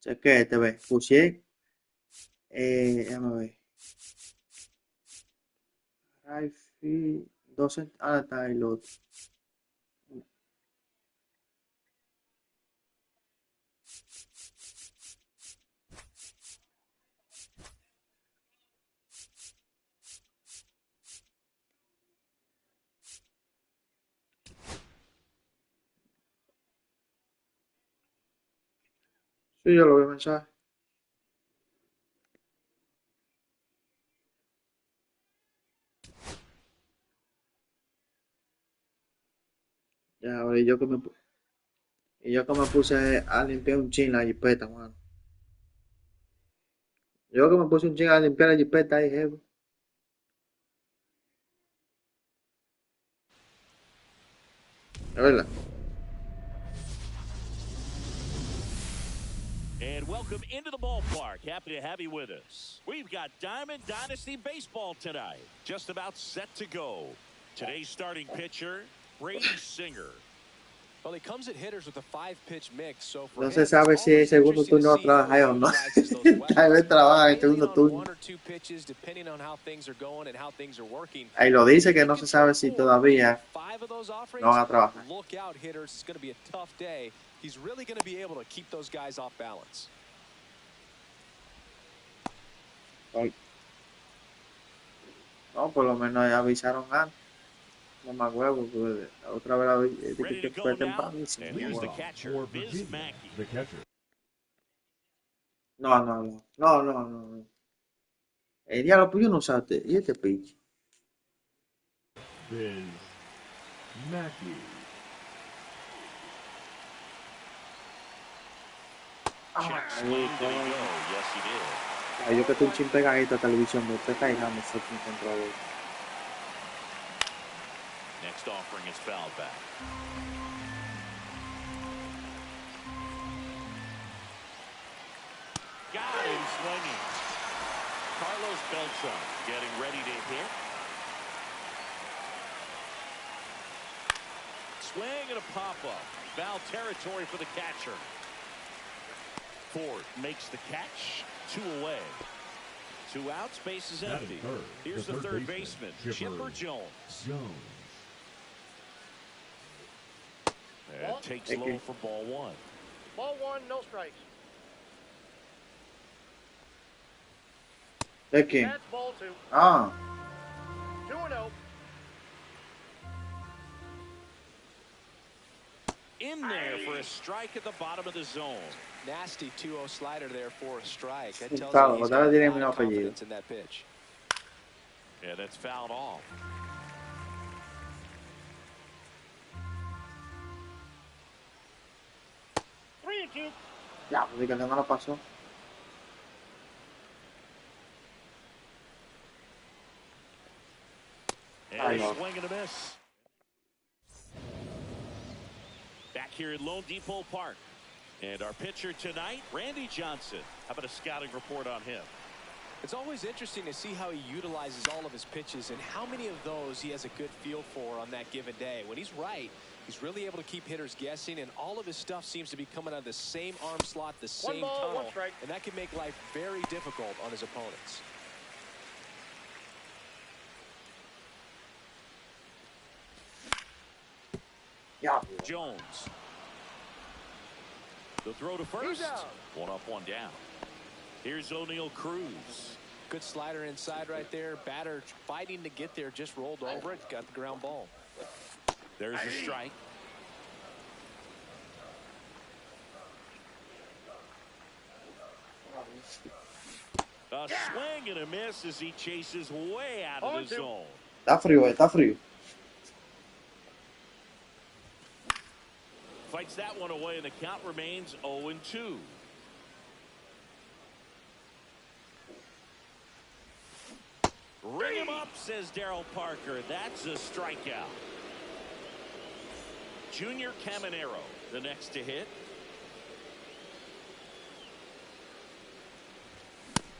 Chequete, ve. Puse. Déjame ver. Right field, 2 ah, está el otro. Sí, yo lo vi mensaje. Ya, ahora y yo que me puse a limpiar un chin la jipeta, mano. Yo que me puse un chin a limpiar la jipeta ahí, jefe. Es verdad. And welcome into the ballpark. Happy to have you with us. We've got Diamond Dynasty Baseball tonight. Just about set to go. Today's starting pitcher, Brady Singer. Well, he comes at hitters with a 5-pitch mix, so for No him, se it's sabe si el always segundo interesting to turno va a see how he trabajar o no. utilizes those Tal weapons. vez trabaja en el Mainly segundo on turno. 1 or 2 pitches, depending on how things are going and how things are working. Ahí lo If dice he que no can se throw sabe si 4 or even todavía 5 of those no offerings, van a trabajar. look out, hitters. It's going to be a tough day. He's really going to be able to keep those guys off balance. No, por lo menos ya avisaron antes. No me acuerdo, pues, la otra vez la vi, Ready to que go fue now. tempranísimo. And No, here's the bueno. catcher, For Biz Virginia, Mackey. the catcher. No, no, no. No, no, no, no. El diablo, pues yo no usaste. ¿Y este pitch? Biz Mackey. Check swing. Did he go? Yes, he did. Ay, yo que estoy un chin pegadito a televisión, me estoy caigando, sé quién controla. Next offering is fouled back. Got him swinging. Carlos Beltran getting ready to hit. Swing and a pop-up. Foul territory for the catcher. Ford makes the catch. 2 away. 2 outs, base is empty. Here's the third baseman, Chipper Jones. And takes low for ball 1. Ball 1, no strikes. ¿De quién? That's ball 2. Ah, 2-0. In there for a strike at the bottom of the zone. Nasty 2-0 slider there for a strike. That tells claro, you he's otra got vez a tiene lot mi of apellido. confidence in that pitch. Yeah, that's fouled off. Three and two. Ya, pues que no lo pasó. And a swing and a miss. Back here at Lone Depot Park. And our pitcher tonight, Randy Johnson. How about a scouting report on him? It's always interesting to see how he utilizes all of his pitches and how many of those he has a good feel for on that given day. When he's right, he's really able to keep hitters guessing, and all of his stuff seems to be coming out of the same arm slot, the same tunnel, and that can make life very difficult on his opponents. Ya. Jones. The throw to first. 1 up, 1 down. Here's O'Neal Cruz. Good slider inside right there. Batter fighting to get there, just rolled over it, got the ground ball. There's a strike. A swing and a miss as he chases way out of the zone. Está frío, está frío. Fights that one away, and the count remains 0-2. Ring him up, says Darryl Parker. That's a strikeout. Junior Caminero, the next to hit.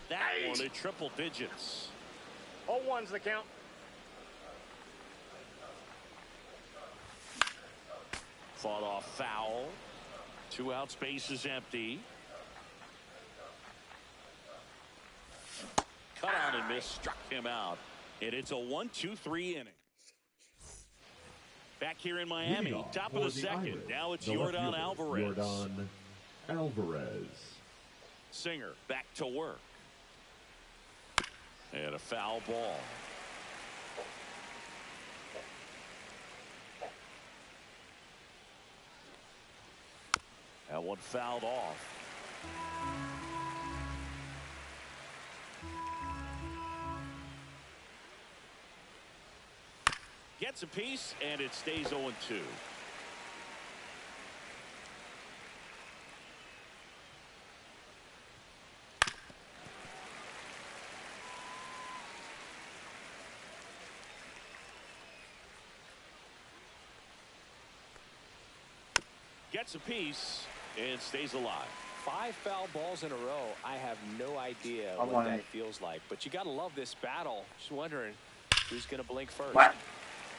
That one at triple digits. 0-1's the count. Fought off foul. 2 outs, base is empty. swung and missed, struck him out. And it's a 1-2-3 inning. Back here in Miami, top of the second. Now it's Yordan Alvarez. Yordan Alvarez. Singer back to work. And a foul ball. That one fouled off. Gets a piece, and it stays 0-2. Gets a piece and stays alive. 5 foul balls in a row. I have no idea what that feels like. But you got to love this battle. Just wondering who's going to blink first. What?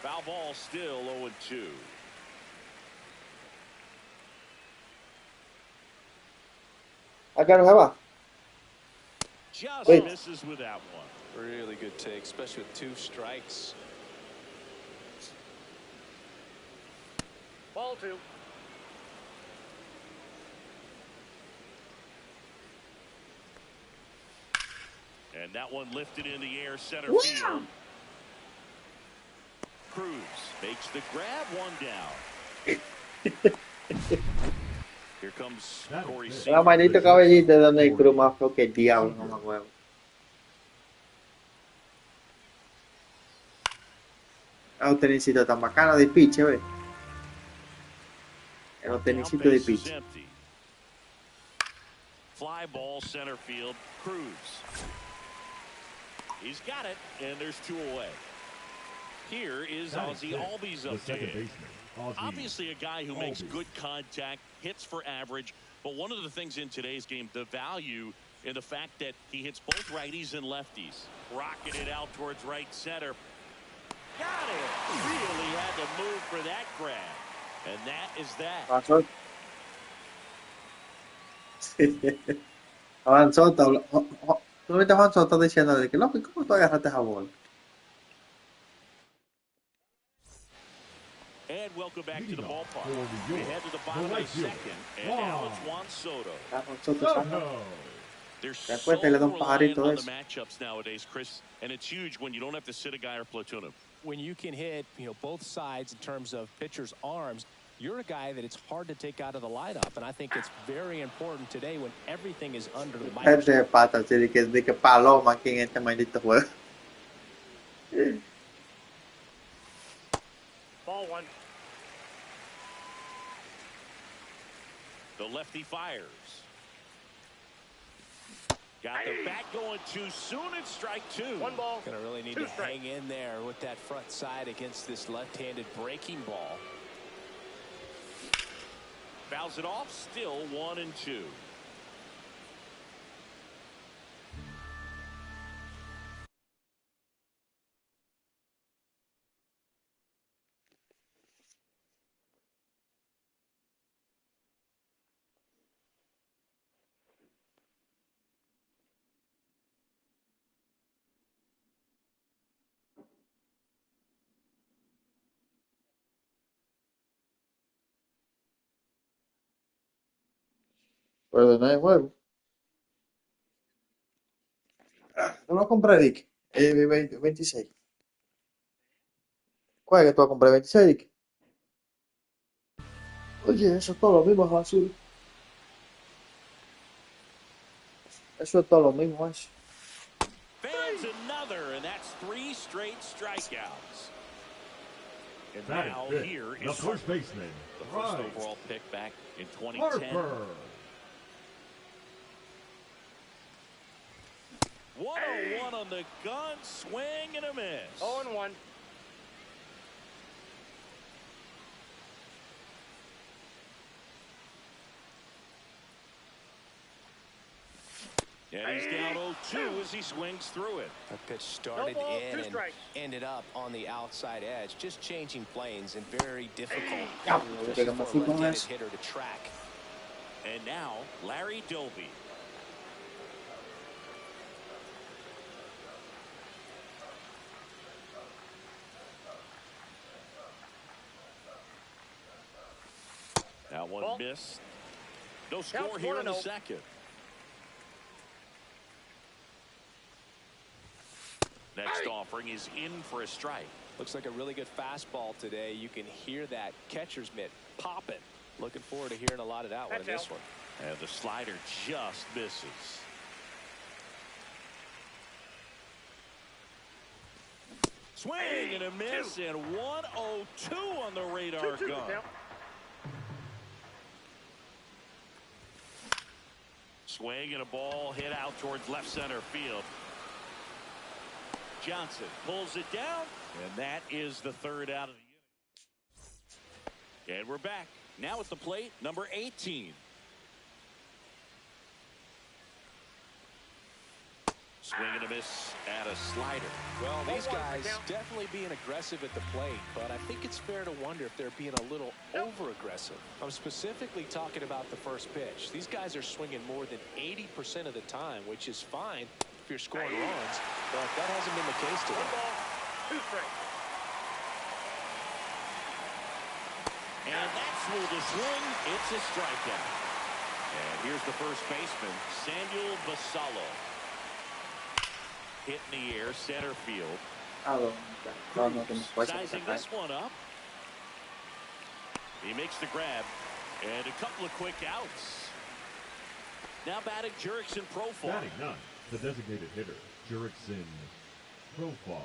Foul ball still 0-2. Just misses with that one. Really good take, especially with 2 strikes. Ball 2. And that one lifted in the air, center field. Cruz makes the grab, 1 down. Here comes Corey Seager. La manito cabellito de Donald Cruz más feo que el diablo, no me acuerdo. Los tenisitos tan bacanos de pitch, ve. Los tenisitos de pitch. Fly ball, center field. Cruz. He's got it, and there's 2 away. Here is Ozzie Albies up there. Obviously a guy who makes good contact, hits for average, but one of the things in today's game, the value in the fact that he hits both righties and lefties. Rocking it out towards right center. Got it! Really had to move for that grab. And that is that. Juan Soto, tú viste a Juan Soto diciéndole que no, ¿cómo tú agarraste esa bola? And welcome back to the ballpark. We head to the bottom of the second, and now it's Juan Soto. They're so reliant on the matchups nowadays, Chris, and it's huge when you don't have to sit a guy or platoon him. When you can hit, both sides in terms of pitchers' arms, you're a guy that it's hard to take out of the lineup, and I think it's very important today when everything is under the microscope. Pata, de que paloma aquí en este maldito juego. Ball 1. The lefty fires. Got the bat going too soon. It's strike 2. 1 ball. Gonna really need to hang in there with that front side against this left-handed breaking ball. Fouls it off. Still 1-2. Pero no hay juego. No lo compré, Dick. 26. ¿Cuál es que tú vas a comprar? 26, Dick. Oye, eso es todo lo mismo, basura. Eso es todo lo mismo, eso. Fans another, and that's 3 straight strikeouts. And now here is the first baseman, the first overall pick back in 2010. Harper. 101 on the gun, swing and a miss. 0-1. And he's down 0-2 as he swings through it. That pitch started ball, in 2 and strikes. ended up on the outside edge, just changing planes and very difficult Espérate, que me fui for a con left-handed eso. hitter to track. And now Larry Doby. Missed. No Count score here in the 1-0. second. Next offering is in for a strike. Looks like a really good fastball today. You can hear that catcher's mitt popping. Looking forward to hearing a lot of that one in this one. And the slider just misses. Swing and a miss, and 1-0-2 on the radar 2-2 gun. count. Swing and a ball hit out towards left center field. Johnson pulls it down, and that is the third out of the inning. And we're back. Now at the plate, number 18. Swing and a miss at a slider. Well, these 1-1 guys count. definitely being aggressive at the plate, but I think it's fair to wonder if they're being a little over-aggressive. I'm specifically talking about the first pitch. These guys are swinging more than 80% of the time, which is fine if you're scoring runs, but that hasn't been the case today. 1 ball, 2 strikes. And that's with the swing. It's a strikeout. And here's the first baseman, Samuel Basallo. Hit in the air, center field. Sizing this one up. He makes the grab. And a couple of quick outs. Now batting Jurickson Profar. Batting ninth, the designated hitter, Jurickson Profar.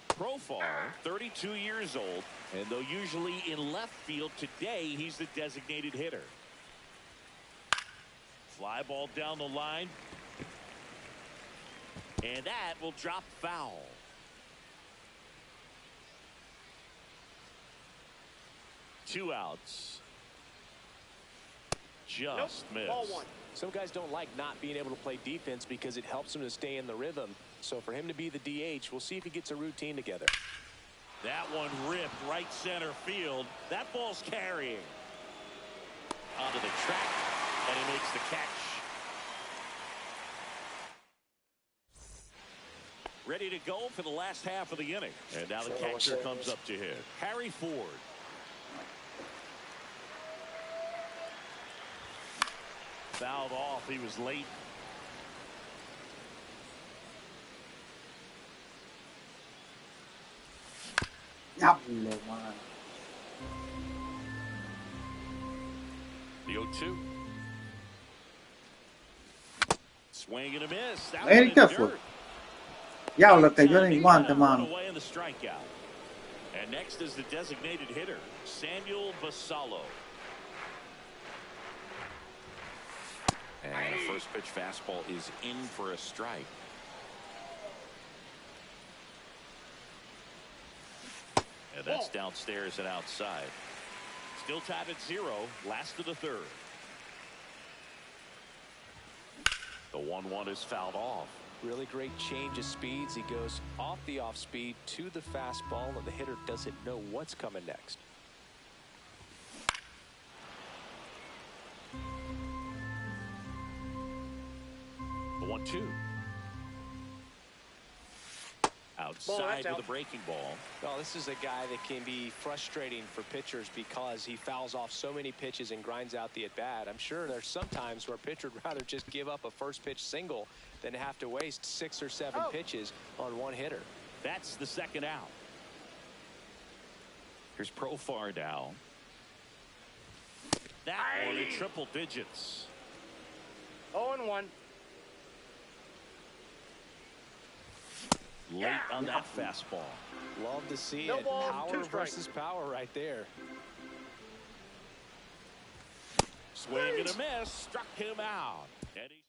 Profar, 32 years old, and though usually in left field, today he's the designated hitter. Fly ball down the line. And that will drop foul. Two outs. Just missed. Ball 1. Some guys don't like not being able to play defense because it helps them to stay in the rhythm. So for him to be the DH, we'll see if he gets a routine together. That one ripped right center field. That ball's carrying. Onto the track, and he makes the catch. Ready to go for the last half of the inning. And now the catcher comes up to hit. Harry Ford. Fouled off. He was late. Diablo, man. The 0-2. Swing and a miss. That Very one in careful. dirt. Diablo, que yo ni guante, One mano. away in the strikeout. And next is the designated hitter, Samuel Basallo. And the first pitch fastball is in for a strike. And that's downstairs and outside. Still tied at 0, last of the third. The 1-1 is fouled off. Really great change of speeds. He goes off the off speed to the fastball, and the hitter doesn't know what's coming next. The 1-2. Outside with a breaking ball. Well, this is a guy that can be frustrating for pitchers because he fouls off so many pitches and grinds out the at-bat. I'm sure there's some times where a pitcher would rather just give up a first pitch single than have to waste 6 or 7 pitches on one hitter. That's the second out. Here's Profar now. That one in triple digits. 0-1. Late on that fastball. Love to see No it. balls, Power 2 strikes. versus power right there. Swing and a miss. Struck him out. And he's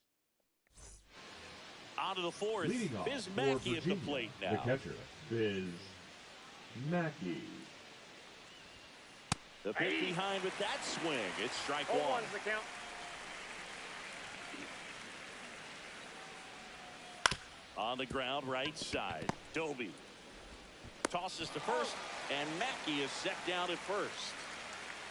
onto the fourth. Leading off Biz for Mackey at the Virginia, plate the now. catcher, Biz Mackey. The pitch behind with that swing. It's strike 1. 0-1's the count. On the ground, right side. Doby tosses to first, and Mackey is set down at first.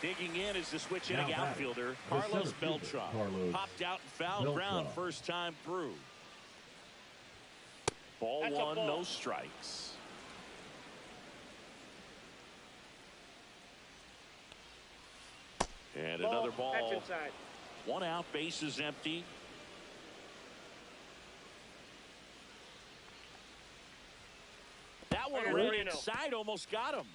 Digging in is the switch hitting Now batting, outfielder, the Carlos center fielder, Beltran. Carlos Popped out and fouled ground Beltran. first time through. Ball That's a 1, ball. no strikes. And Ball, another catch ball. inside. 1 out, bases empty. That one Right. right inside almost got him.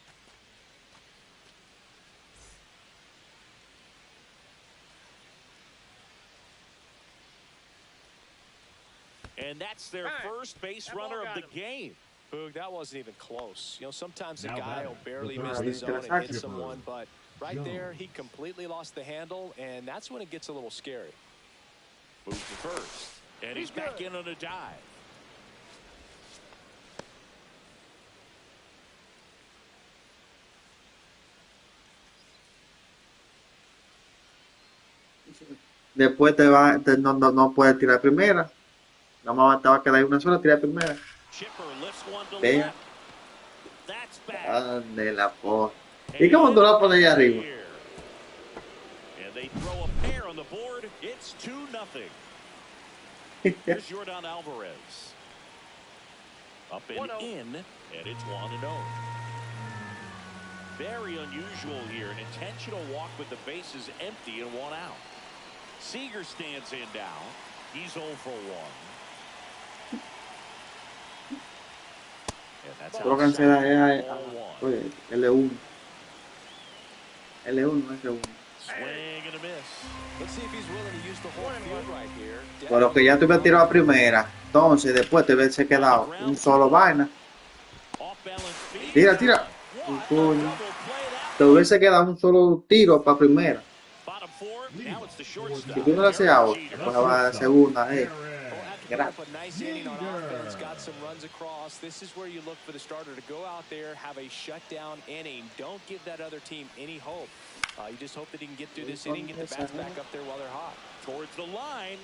And that's their first base runner of the game. Boog, that wasn't even close. You know, sometimes a Now guy batting, will barely the miss third the baseman, zone and hit Chipper someone, but right Jones. there, he completely lost the handle, and that's when it gets a little scary. Moves to first. And he's back in on a dive. Después no puedes tirar primera. Nada más te va a quedar una sola, tirar primera. Chipper lifts one to Pega. left. That's back. Ande la por. ¿Y cómo tú la pones ahí arriba? And they throw a pair on the board. It's 2-0. Here's Jordan Alvarez. Up and in, and it's 1-0. Very unusual here. An intentional walk with the bases empty and 1 out. Seager stands in now. He's 0 for 1. And that's Tú lo cancelas oye, L1. L1 no es L1. Swing and a miss. Let's see if he's willing to use the whole field right here. Pero que ya te hubieras tirado a primera. Entonces, después te hubiese quedado un solo vaina. Tira, tira. Coño. Te hubiese quedado un solo tiro para primera. Si tú no le haces out, después va a la segunda. Up a nice inning on offense, got some runs across. This is where you look for the starter to go out there, have a shutdown inning. Don't give that other team any hope. You just hope that he can get through this inning, get the bats back up there while they're hot. Towards the line.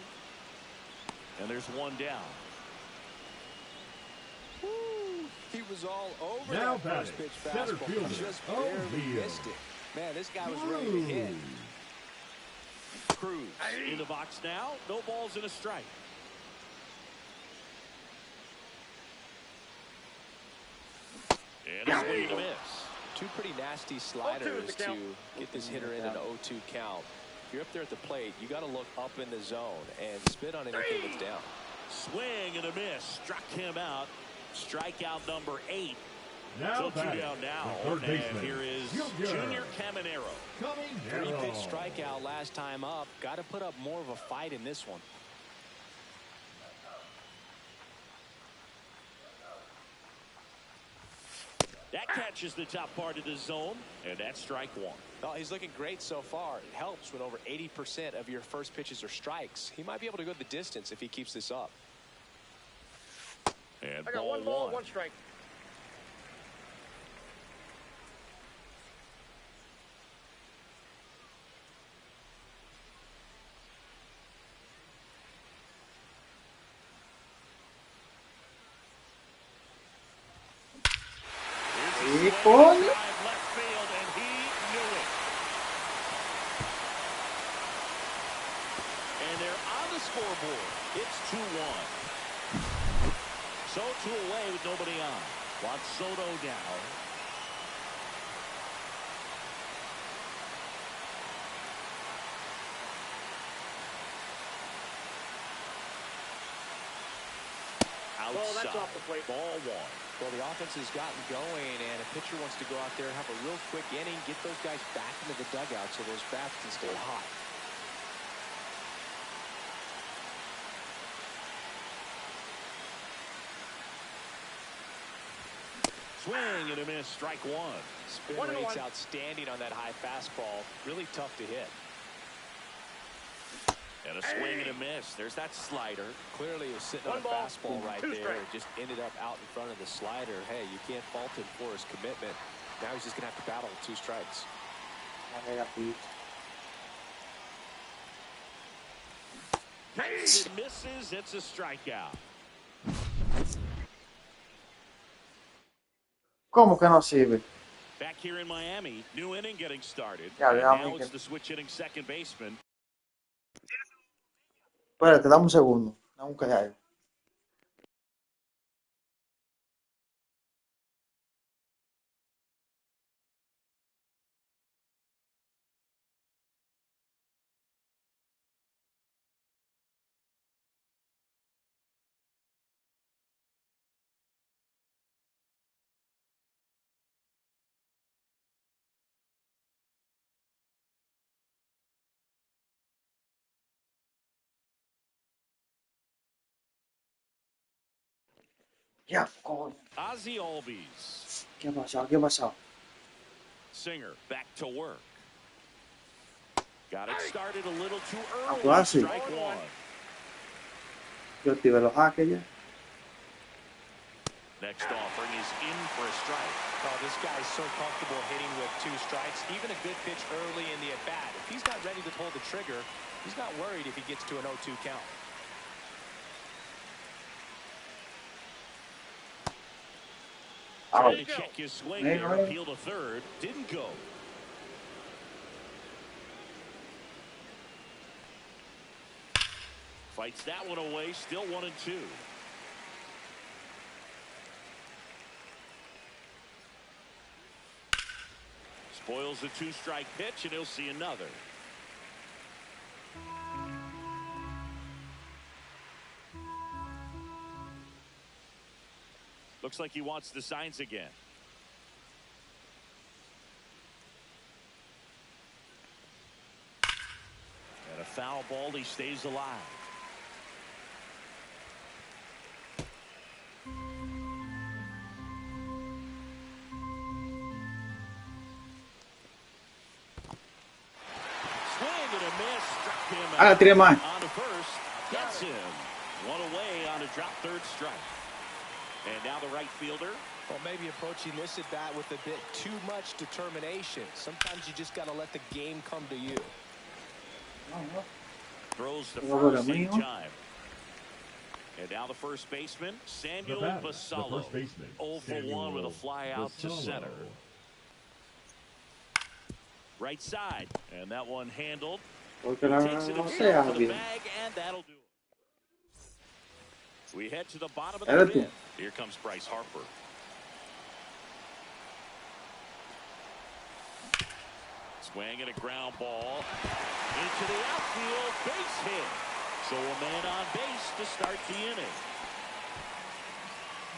And there's 1 down. Woo! He was all over Now that first pitch center fastball. fielder, Just barely missed it. Man, this guy was ready to hit. Cruz in the box now. No balls and a strike. And a swing and a miss. 2 pretty nasty sliders to get this hitter in an 0-2 count. If you're up there at the plate, you got to look up in the zone and spit on anything that's down. Swing and a miss. Struck him out. Strikeout number 8. Now So 2 down now. And here is Junior Caminero. 3-pitch strikeout last time up. Got to put up more of a fight in this one. That catches the top part of the zone, and that's strike 1. Well, he's looking great so far. It helps when over 80% of your first pitches are strikes. He might be able to go the distance if he keeps this up. And I got 1 ball, 1 strike. ¿Y coño? And they're on the scoreboard. It's 2-1. So 2 away with nobody on. Juan Soto down. Ball, that's Outside. off the plate. Ball 1. Well, the offense has gotten going, and a pitcher wants to go out there, have a real quick inning, get those guys back into the dugout so those bats can stay hot. Swing and a miss. Strike 1. Spin 1-1. rate's outstanding on that high fastball. Really tough to hit. And a swing and a miss. There's that slider. Clearly, he was sitting on 1 a ball, fastball right 2 there. strikes. It just ended up out in front of the slider. Hey, you can't fault him for his commitment. Now he's just going to have to battle with 2 strikes. It misses. It's a strikeout. ¿Cómo que no sirve? Back here in Miami, new inning getting started. Yeah, And yeah, now I'm it's the switch hitting second baseman. Espérate, dame un segundo. Dame un callar. Ya, coño. Ozzie Albies. ¿Qué ha pasado? ¿Qué ha pasado? Singer back to work. Got it started a little too Ah, early. pues así. Strike one. Yo activé los hackers ya. Next offering is in for a strike. Oh, this guy is so comfortable hitting with 2 strikes. Even a good pitch early in the at-bat. If he's not ready to pull the trigger, he's not worried if he gets to an 0-2 count. Trying to check his swing there. Appeal to third. Didn't go. Fights that one away. Still 1-2. Spoils the 2-strike pitch, and he'll see another. Looks like he wants the signs again. And a foul ball. He stays alive. Ah, la tiré más. On to first, gets him. One away on a drop third strike. And now the right fielder. Well, maybe approaching this at bat with a bit too much determination. Sometimes you just got to let the game come to you. Throws the first in time. And now the first baseman, Samuel Basallo. 0 for 1 with a fly out to center. Right side, and that one handled. Takes it himself to the bag, and that'll do it. We head to the bottom of the fifth. Here comes Bryce Harper. Swing and a ground ball into the outfield, base hit. So a man on base to start the inning.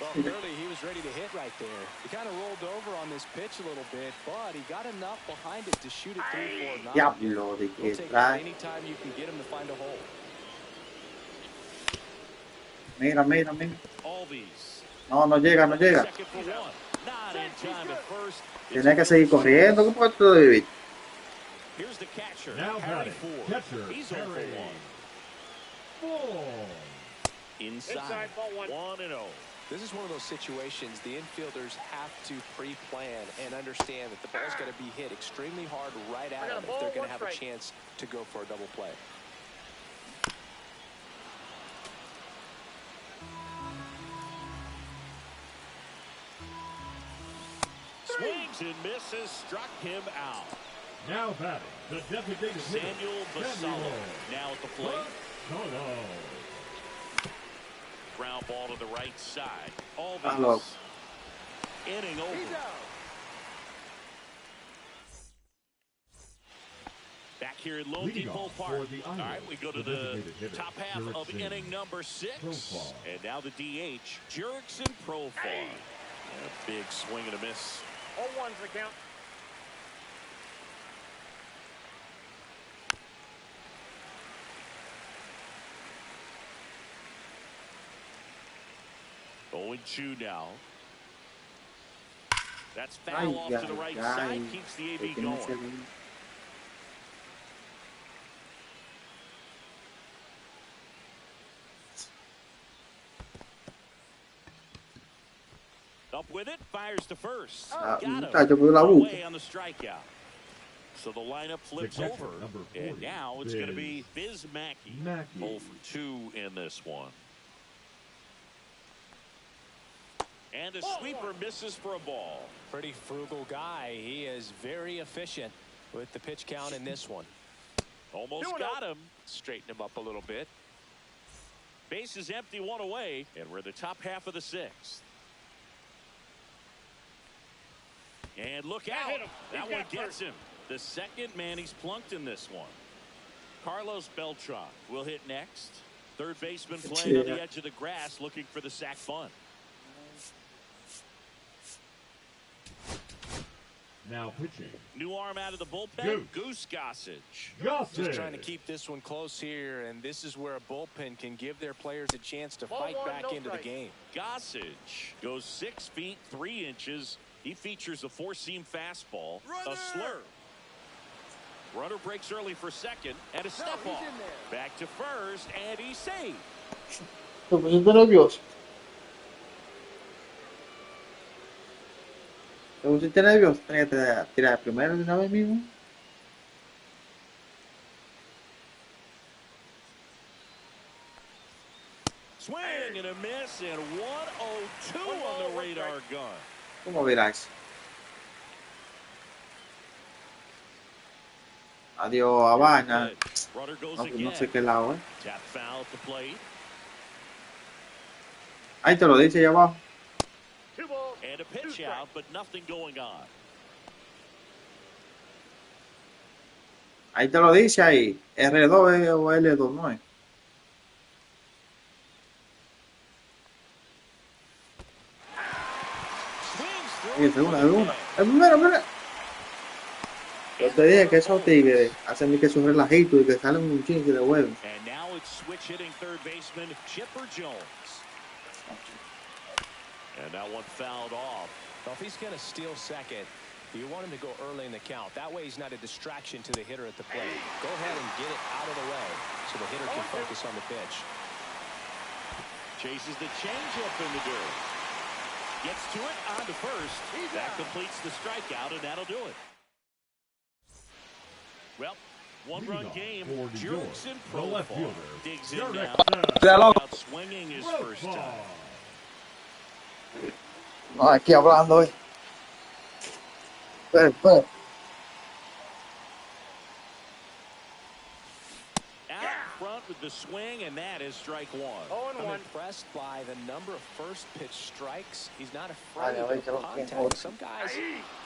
Well, clearly he was ready to hit right there. He kind of rolled over on this pitch a little bit, but he got enough behind it to shoot it through for a knock. Diablo de que He'll take it anytime you can get him to find a hole. Mira, mira, mira. Albies. No, no llega, no llega. Second for one. Not in time at first. Tiene que seguir corriendo. ¿Cómo puedo tú vivir? Here's the catcher. Now Harry batting. Ford. Catcher, He's 0 Harry. for 1. Inside ball 1. 1-0. This is one of those situations the infielders have to pre-plan and understand that the ball's got to be hit extremely hard right at them if they're going to have a chance to go for a double play. Swings and misses, struck him out. Now batting, the designated hitter, Samuel Basallo now at the plate. Basallo. Ground ball to the right side. Hello. Albies. Inning over. Back here in Lone Leading Depot off Park. for the All right, Islanders, we go to the the designated hitter, top half of Jurickson inning number 6. Profar. And now the DH, Jurickson Profar. And a big swing and a miss. 0-1's the count. Going 2 now. That's foul off to the right side. Keeps the AB going. Up with it, fires to first. Got him. Away on the strikeout. So the lineup flips over. And now it's going to be Biz Mackey. 0 for 2 in this one. And a sweeper misses for a ball. Pretty frugal guy. He is very efficient with the pitch count in this one. Almost got him. Straighten him up a little bit. Base is empty, 1 away. And we're in the top half of the 6th. And look out. That one gets him. The second man he's plunked in this one. Carlos Beltran will hit next. Third baseman playing on the edge of the grass looking for the sac bunt. Now pitching. New arm out of the bullpen, Goose Gossage. Just trying to keep this one close here, and this is where a bullpen can give their players a chance to fight back into the game. Gossage goes 6 feet 3 inches. He features a 4-seam fastball, a slurve. Runner breaks early for second, and a step off. Back to first, and he's saved. ¿Te pusiste nervioso? ¿Te pusiste nervioso? Tenía que tirar primero de una vez mismo. Swing and a miss, and 102 on the radar gun. ¿Cómo verás? Adiós, Habana. No sé qué lado, ¿eh? Tap foul at the plate. Ahí te lo dice allá abajo. And a pitch out, but nothing going on. Ahí te lo dice ahí. R2 o L2, ¿no es? Es una. El primero, mira. Yo te dije que esos tigres hacen que sus relajitos y que salen un chingue de huevo. And now it's switch hitting third baseman Chipper Jones. And that one fouled off. Well, if he's going to steal second, you want him to go early in the count. That way he's not a distraction to the hitter at the plate. Go ahead and get it out of the way so the hitter can focus on the pitch. Chases the changeup in the dirt. Gets to it on to first. That completes the strikeout, and that'll do it. Well, one-run game. Jurickson profile. Digs in now. Out swinging his first time. No, aquí hablando, eh. Out in front with the swing, and that is strike one. I'm impressed by the number of first pitch strikes. He's not afraid of contact. Some guys,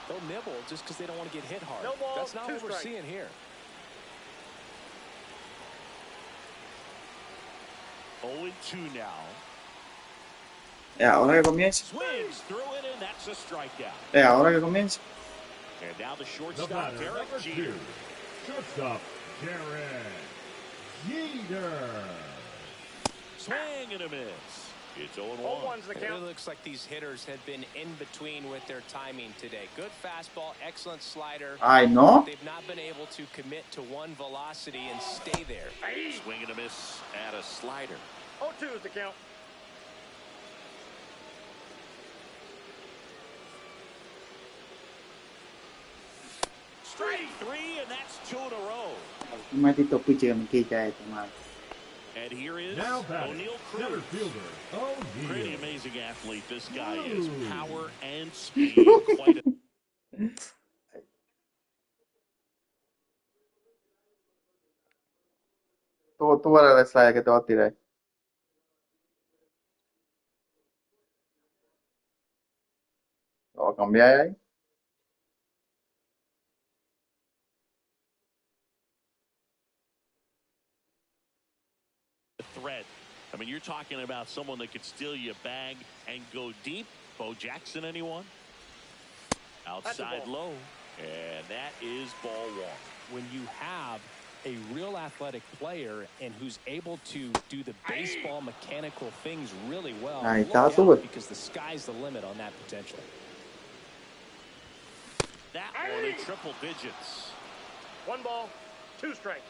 they'll nibble just because they don't want to get hit hard. That's not what we're seeing here. 0-2 now. Ahora que comienza. Swings through it, and that's a strikeout. Ahora que comienza. And now the shortstop, Derek Jeter. Shortstop, Derek Jeter. Swing and a miss. It's 0-1. It looks like these hitters have been in between with their timing today. Good fastball, excellent slider. I know. They've not been able to commit to one velocity and stay there. Swing and a miss at a slider. 0-2 is the count. Strike three, and that's 2 in a row. Un maldito piche que me quita esto, man. And here is now O'Neal Cruz. Pretty amazing athlete this guy is. Power and speed. Quite a Tú verás el slide que te va a tirar. Lo voy a cambiar ahí. threat. I mean, you're talking about someone that could steal you a bag and go deep. Bo Jackson, anyone? Outside low. And that is ball one. When you have a real athletic player and who's able to do the baseball mechanical things really well, look out because the sky's the limit on that potential. That one in triple digits. 1 ball, 2 strikes.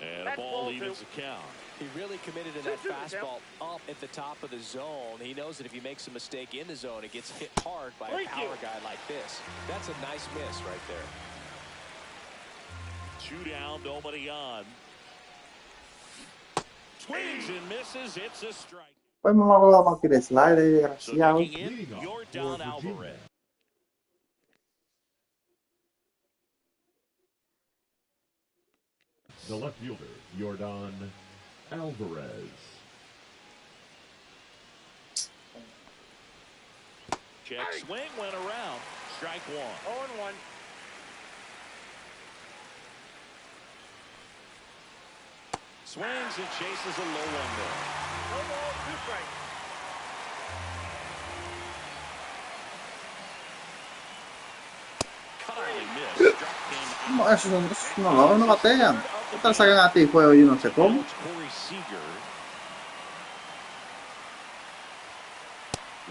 And a ball evens the count. He really committed to that fastball up at the top of the zone. He knows that if he makes a mistake in the zone, it gets hit hard by a power guy like this. That's a nice miss right there. 2 down, nobody on. Swings and misses. It's a strike. Pues me va a dar más que de slide, So desgraciado. taking in, Yordan Alvarez. The left fielder, Yordan Alvarez. Check swing went around. Strike one. 0-1. Swings and chases a low one there. 1 ball, 2 strikes. narrowly missed. Struck him No, out. esos That no, no is his batean. third of ¿Qué the tal sacan game. a ti juego? Yo no sé Now cómo. it's Corey Seager.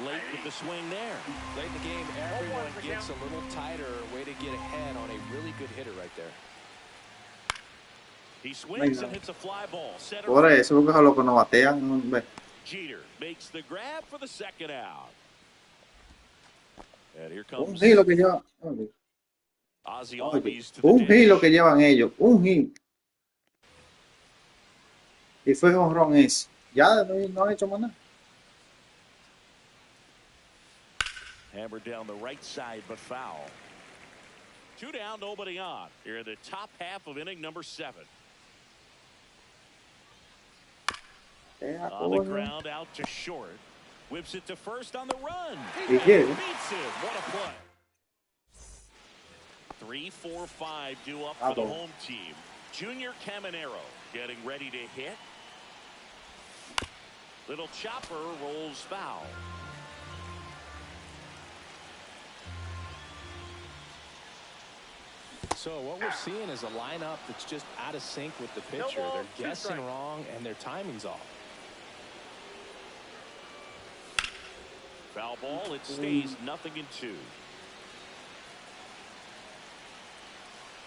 Late with the swing there. Late in the game, everyone gets a little tighter. Way to get ahead on a really good hitter right there. He swings and hits a fly ball. Center Por field. eso, porque es lo que no batean. Ve. Jeter makes the grab for the second out. And here Un comes giro que llevan. Oye, Ozzy oye, Albies to the un giro que dish. llevan ellos. Un giro. Y fue jonrón ese. Ya no han hecho más nada. Hammered down the right side, but foul. 2 down, nobody on. Here in the top half of inning number 7. On the ground, out to short. Whips it to first on the run. ¿Y And qué? beats him. What a play. 3, 4, 5 due up for the home team. Junior Caminero getting ready to hit. Little chopper rolls foul. So what we're seeing is a lineup that's just out of sync with the pitcher. No ball, They're guessing 2 strikes. wrong, and their timing's off. Foul ball. It stays 0-2.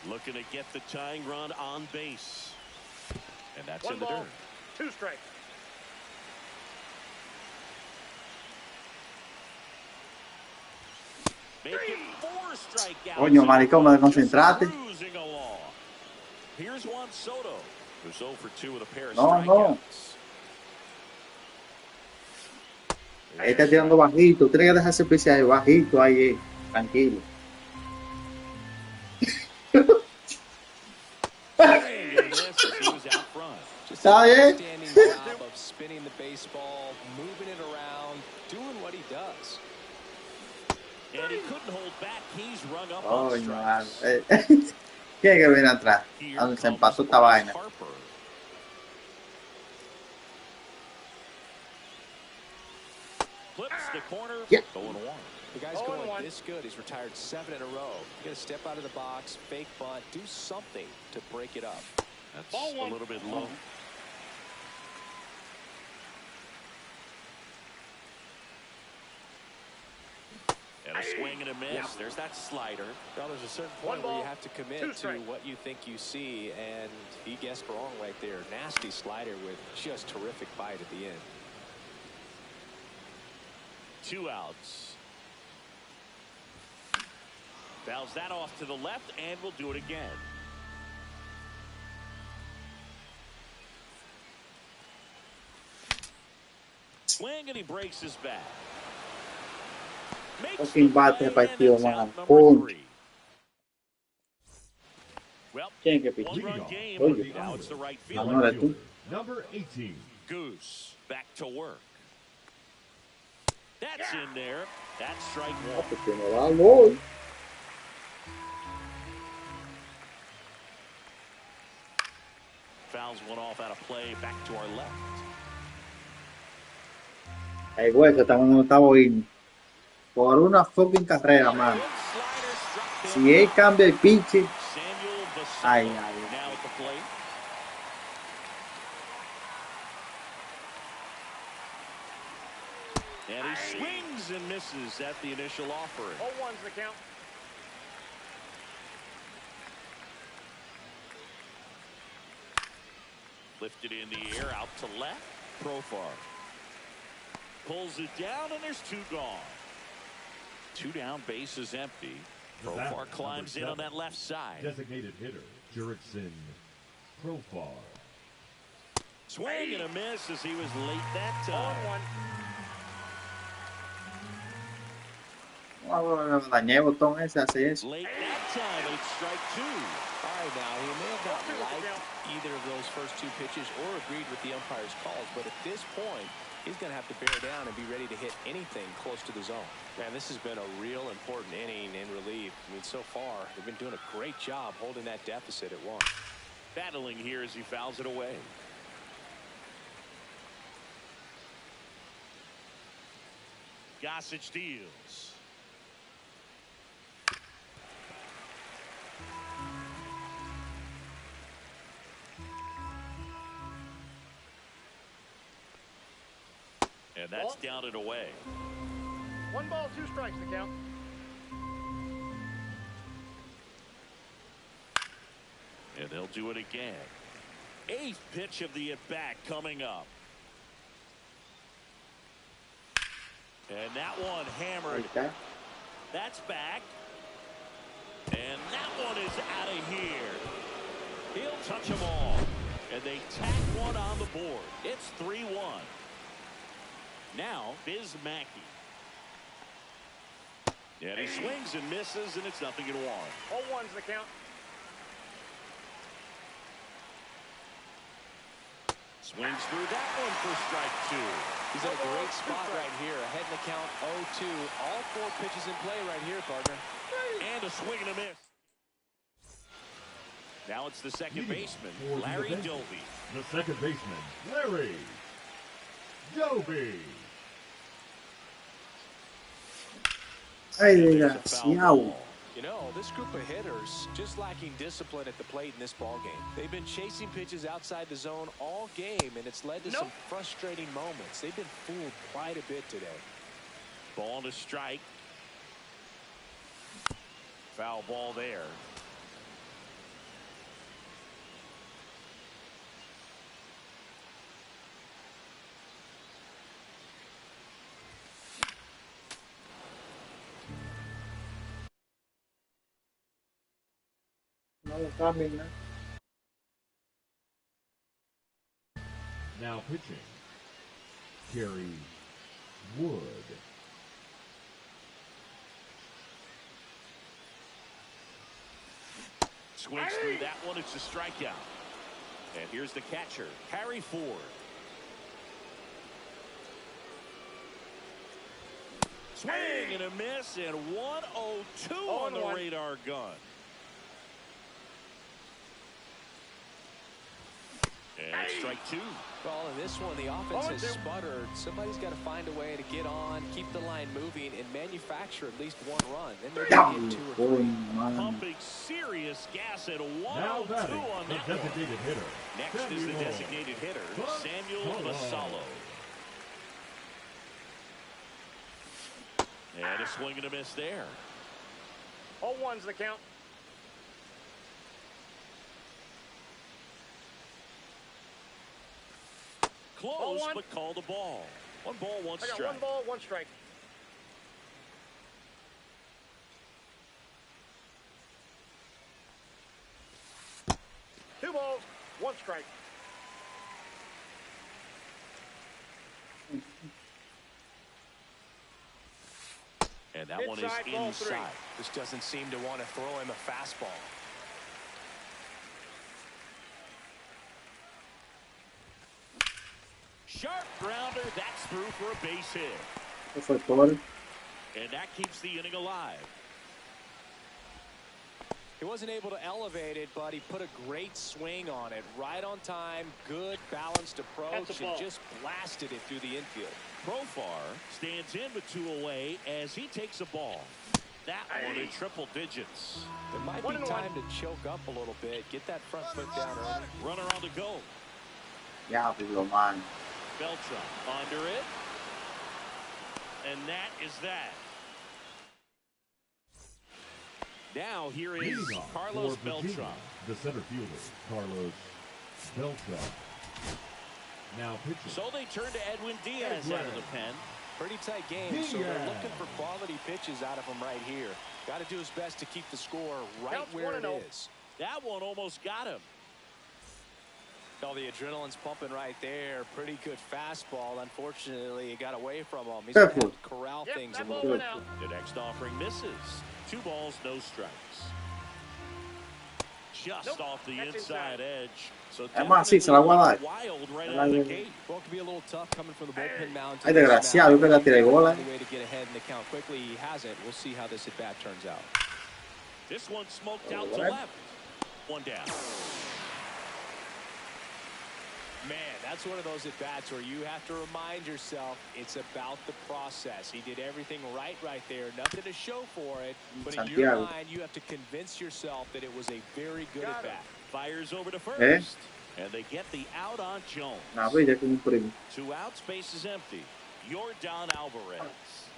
Looking to get the tying run on base. And that's 1 in the ball, dirt. 2 strikes. Make it 4 strikeouts. Coño, maricón, me desconcentraste. Just cruising along. Here's Juan Soto, who's 0 for 2 with a pair of No, strikeouts. no. Ahí está tirando bajito. Tiene que dejarse pisar ahí, bajito ahí. Tranquilo. And this as he was out front. Just Está an bien. outstanding job of spinning the baseball, moving it around, doing what he does. And he couldn't hold back. He's rung up Oh, on no. strikes. Tiene que venir atrás. Here Donde se comes empató esta Bryce vaina. Harper. Flips the corner. Yeah. 0-1. The guy's 0-1. going this good. He's retired 7 in a row. You got to step out of the box, fake bunt, do something to break it up. That's Ball a 1. little bit low. And a swing and a miss. There's that slider. Well, there's a certain 1 point where you ball, have to 2 commit to strikes. what you think you see, and he guessed wrong right there. Nasty slider with just terrific bite at the end. 2 outs. Fouls that off to the left, and we'll do it again. Swing, and he breaks his back. Makes Fucking the bate play, partido, and it's man. out number Punto. 3. Well, Tiene que pichar. one-run game. Oye. Now it's the right No, fielder. no eres tú. Number 18. Goose back to work. That's in there. That's strike 1. Porque me da gol. Fouls one off out of play. Back to our left. El hueso estamos en el octavo inning. Por una fucking carrera, man. Good slider struck him Si él out. cambia el pinche. Samuel Basallo Ay, ay. now at the plate. And he swings and misses at the initial offering. 0-1's the count. Lifted in the air, out to left. Profar pulls it down, and there's 2 gone. 2 down, base is empty. The batter, Profar climbs in number on that left side. Designated hitter, Jurickson Profar. Swing and a miss as he was late that time. 0-1. Dañé el botón ese, hace eso. Late that time, and it's strike 2. All right, now, he may have not 0-2 is the liked count. either of those first 2 pitches or agreed with the umpire's calls, but at this point, he's going to have to bear down and be ready to hit anything close to the zone. Man, this has been a real important inning in relief. I mean, so far, they've been doing a great job holding that deficit at 1. Battling here as he fouls it away. Gossage deals. And that's down and away. 1 ball, 2 strikes to count. And they'll do it again. 8th pitch of the at-bat coming up. And that one hammered. Okay. That's back. And that one is out of here. He'll touch them all. And they tack one on the board. It's 3-1. Now, Biz Mackey. And he swings and misses, and it's 0-1. 0-1's the count. Swings through that one for strike 2. He's in a great spot right here. Ahead in the count 0-2. All 4 pitches in play right here, partner. And a swing and a miss. Now it's the second baseman, For Larry the Doby. The second baseman, Larry Doby. Ay, There's a foul desgraciado. ball. You know, this group of hitters just lacking discipline at the plate in this ballgame. They've been chasing pitches outside the zone all game, and it's led to some frustrating moments. They've been fooled quite a bit today. Ball to strike. Foul ball there. No lo cambien, ¿no? Now pitching, Kerry Wood. Swings through that one. It's a strikeout. And here's the catcher, Harry Ford. Swing and a miss, and 1-0-2 on the radar gun. And it's strike 2. Well, in this one, the offense has sputtered. Somebody's got to find a way to get on, keep the line moving, and manufacture at least 1 run. Then maybe get 2 or 3. Pumping serious gas at a 1-0-2 Now batting, on the that one. designated hitter. Next is the designated hitter, Samuel Vassallo. And a swing and a miss there. 0-1's the count. Close, but call the ball. 1 ball, 1 strike. 1 ball, 1 strike. Two balls, 1 strike. And that one is Inside, ball 3. inside. This doesn't seem to want to throw him a fastball. Sharp grounder, that's through for a base hit. Eso fue todo. And that keeps the inning alive. He wasn't able to elevate it, but he put a great swing on it. Right on time, good balanced approach, and just blasted it through the infield. Profar stands in with 2 away as he takes a ball. That one in triple digits. It might be time to choke up a little bit, get that front foot down early. Runner on the go. Ya, pero man. Beltran under it. And that is that. Now here is Leading off Carlos for Virginia, Beltran. the center fielder, Carlos Beltran. Now pitching. So they turn to Edwin Diaz out of the pen. Pretty tight game, so they're looking for quality pitches out of him right here. Got to do his best to keep the score right where it is. That one almost got him. Oh, the adrenaline's pumping right there. Pretty good fastball. Unfortunately, it got away from him. He's going to have to corral things a little bit. The next offering misses. 2 balls, no strikes. Just off the inside edge. So sí, se la voy a dar. wild right out of the gate. Well, it could be a little tough coming from the bullpen mound. Ay, desgraciado, yo pensaba que tiré bola. Way to get ahead in the count quickly. He hasn't. We'll see how this at-bat turns out. This one smoked out to left. 1 down. Man, that's one of those at-bats where you have to remind yourself it's about the process. He did everything right there. Nothing to show for it. But in your mind, you have to convince yourself that it was a very good at-bat. Fires over to first. And they get the out on Jones. Nah, pues ya que un primo. 2 outs, base is empty. Yordan Alvarez,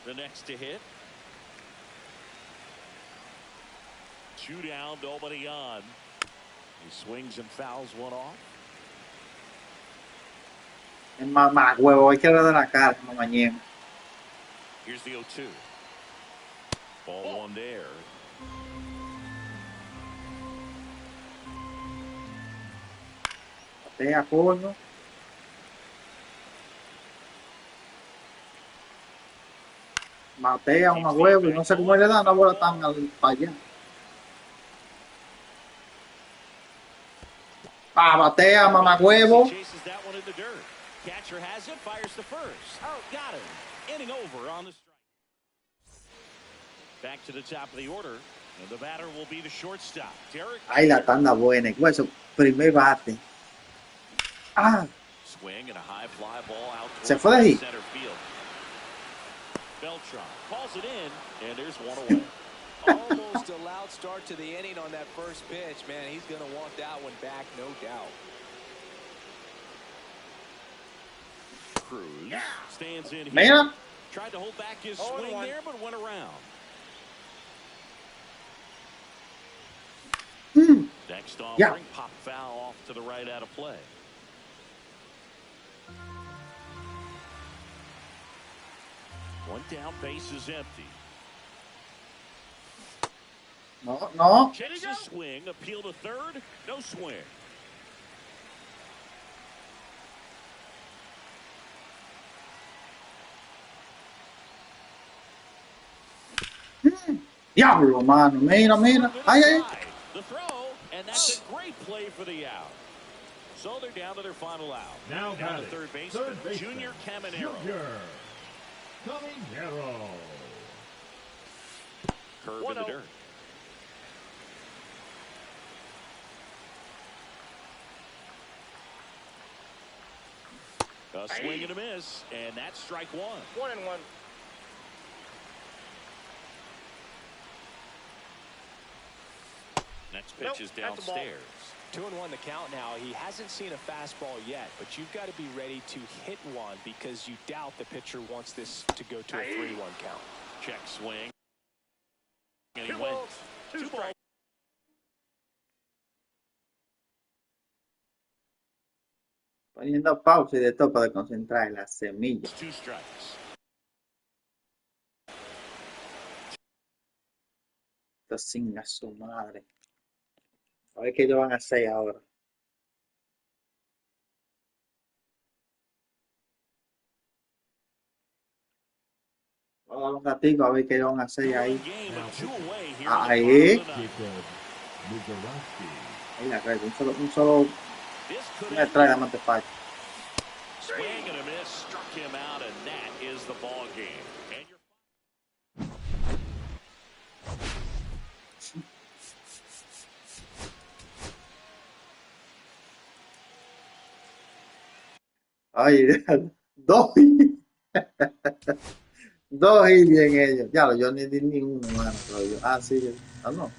the next to hit. 2 down, nobody on. He swings and fouls one off. Es mamá huevo, hay que darle la cara, mamañemo. Here's the 0-2. Ball one there. Batea, coño. Batea, mamá huevo, y no sé cómo le dan una bola tan para allá. Ah, batea, mamá huevo. Chases that one in the dirt. Catcher has it, fires the first. Oh, got him. Inning over on the strike. Back to the top of the order, and the batter will be the shortstop, Derek. Ay, la tanda buena. Eso, primer bate. Ah, Swing and a high fly ball out se towards fue de ahí. center field. Beltran calls it in, and there's one away. Almost a loud start to the inning on that first pitch. Man, he's going to want that one back, no doubt. Cruz stands in here. Mira. Tried to hold back his swing there, but went around. Next offering, pop foul off to the right out of play. One down, base is empty. No. Checks a swing, appeal to third, no swing. Diablo, mano. Mira. Ay, ay. The throw, and that's a great play for the out. So they're down to their final out. Now down to third baseman, Junior Caminero. Curve in the dirt. A swing and a miss, and that's strike one. 1-1. Next pitch is downstairs. 2-1 the count now. He hasn't seen a fastball yet, but you've got to be ready to hit one because you doubt the pitcher wants this to go to a 3-1 count. Check swing. And he 2 went. balls, 2 strikes. Poniendo pausa y de todo para concentrar en las semillas. 2 strikes. Esto sin a su madre. A ver qué ellos van a hacer ahora. Vamos a dar un ratito a ver qué ellos van a hacer ahí. Ahí. Ahí la red. Un solo. Una entrada más te falta. Swing and a miss, struck him out, and that is the ball game. Ay, dos hits. Dos hits bien ellos. Ya, yo ni di ni uno, mano, pero yo. Ah, sí. Ah, no.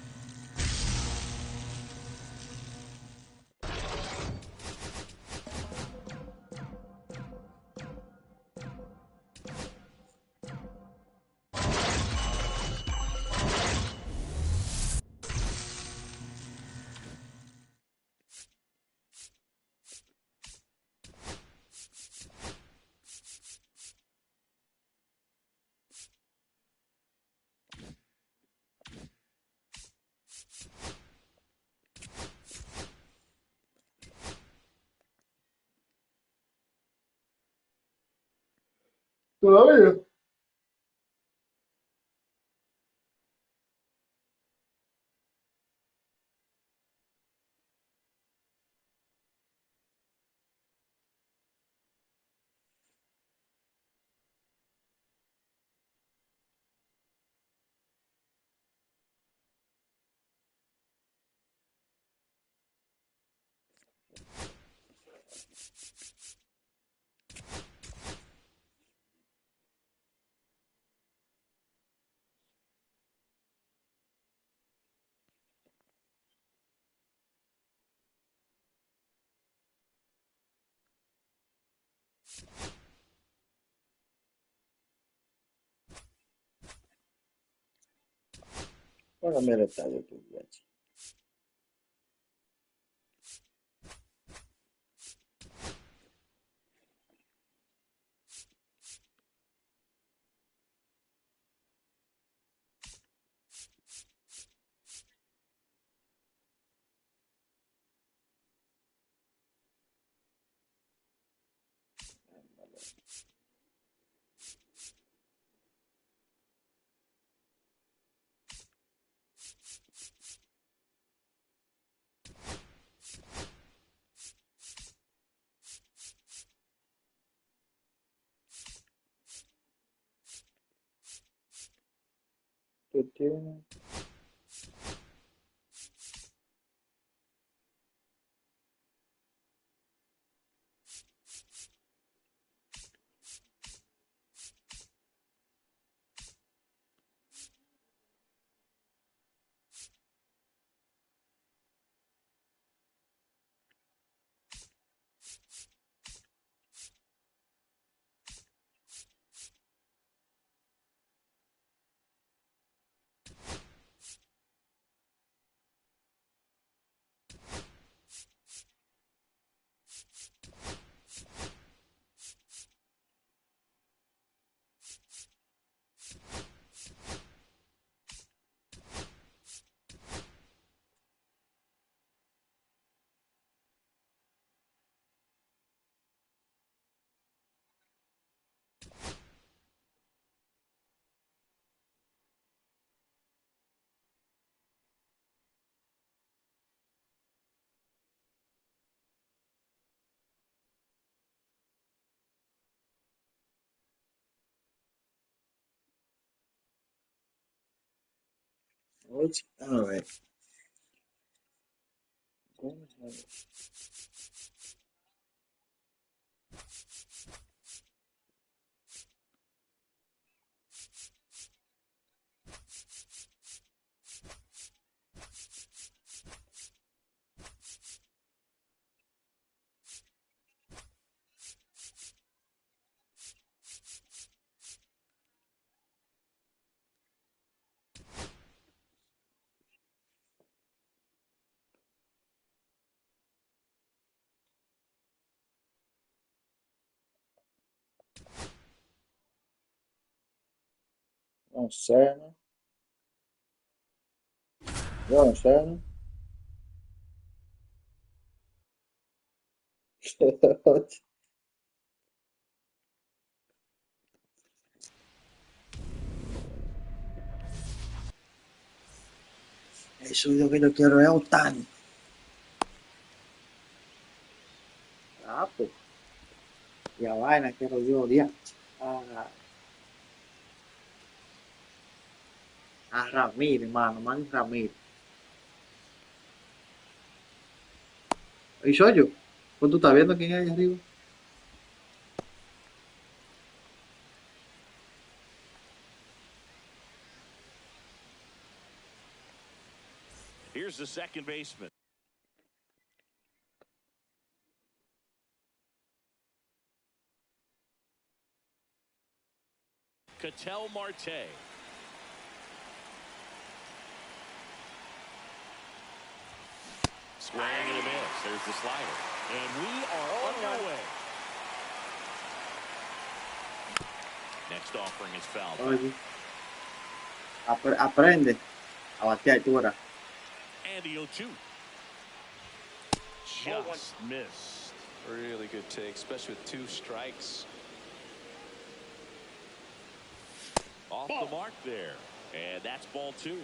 Todavía. Bueno, mira, está YouTube, ya. Tú tienes. A ver. No sé, ¿no? Yo no sé, ¿no? Eso es lo que yo quiero es Otani. Ah, pues. Y a vaina quiero yo, ya. A Ramírez, mano, man Ramírez. ¿Y soy yo? Pues tú estás viendo quién hay allá arriba. Here's the second baseman. Ketel Marte. Swing and a miss. There's the slider. And we are underway. Next offering is fouled. Oye, aprende a batear, tú verás. And the 0-2. Just missed. Really good take, especially with 2 strikes. Off the mark there. And that's ball 2.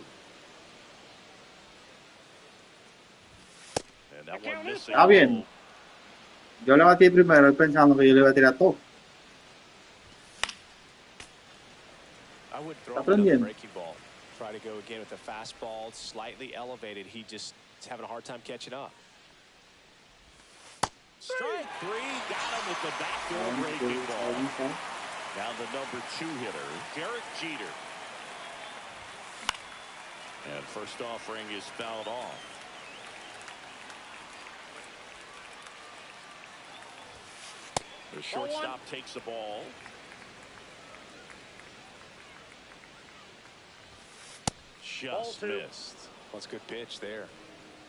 And that one missing. Está bien. Yo le batí primero pensando que yo le iba a tirar todo. I would throw Está him another aprendiendo. breaking ball. Try to go again with the fastball, slightly elevated. He just is having a hard time catching up. Strike 3. Got him with the backdoor breaking ball. Now the number 2 hitter, Derek Jeter. And first offering is fouled off. The shortstop takes the ball. just missed. Well, it's a good pitch there.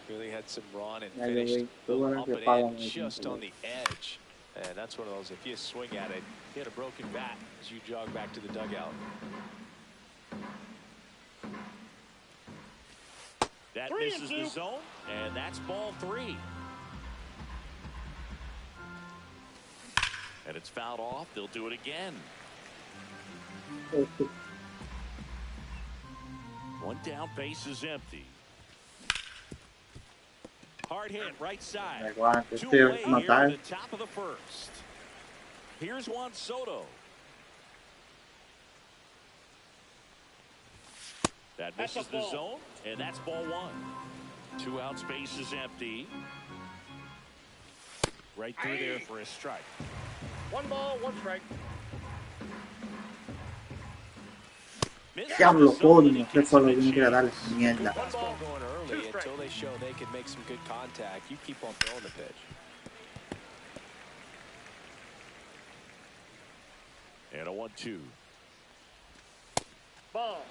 Really had some run and Ya yo finished vi, a qué little buena up que and pagan in ahí con just on todo. the edge. And that's one of those, if you swing at it, hit a broken bat as you jog back to the dugout. That misses the zone, and that's ball 3. And it's fouled off. They'll do it again. One down, base is empty. Hard hit, right side. Aguante, Two este away here matar. in the top of the first. Here's Juan Soto. That misses the zone, and that's ball 1. 2 outs, base is empty. Right through there for a strike. 1 ball, 1 strike. Diablo, coño, ¿qué fue lo que no quería darle? Mierda. Fastball going early until they show they can make some good contact. You keep on throwing the pitch. And a 1-2. Ball.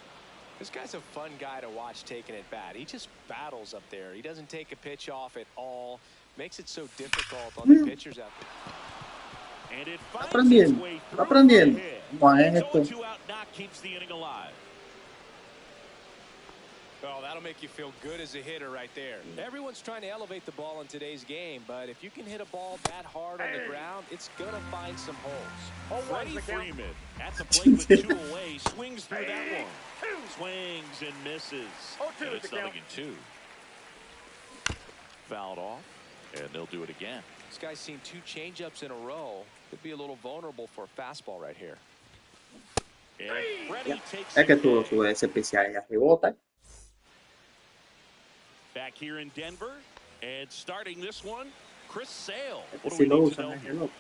This guy's a fun guy to watch taking at bat. He just battles up there. He doesn't take a pitch off at all. Makes it so difficult on the pitchers out there. And it Está finds its aprendiendo, way está through aprendiendo. for a hit. ¿Cómo es esto? 2 out knock keeps the inning alive. Oh, that'll make you feel good as a hitter right there. Everyone's trying to elevate the ball in today's game, but if you can hit a ball that hard on the ground, it's going to find some holes. Freddie Freeman at the plate with 2 away, swings through that one. Swings and misses. And it's 0-2. Fouled off, and they'll do it again. This guy's seen 2 changeups in a row. Could be a little vulnerable for a fastball right here. And Freddie takes Es que the tuvo hit. su especial y rebota. Back here in Denver, and starting this one, Chris Sale. Es que What do si we lo need to usan, know es here? loco.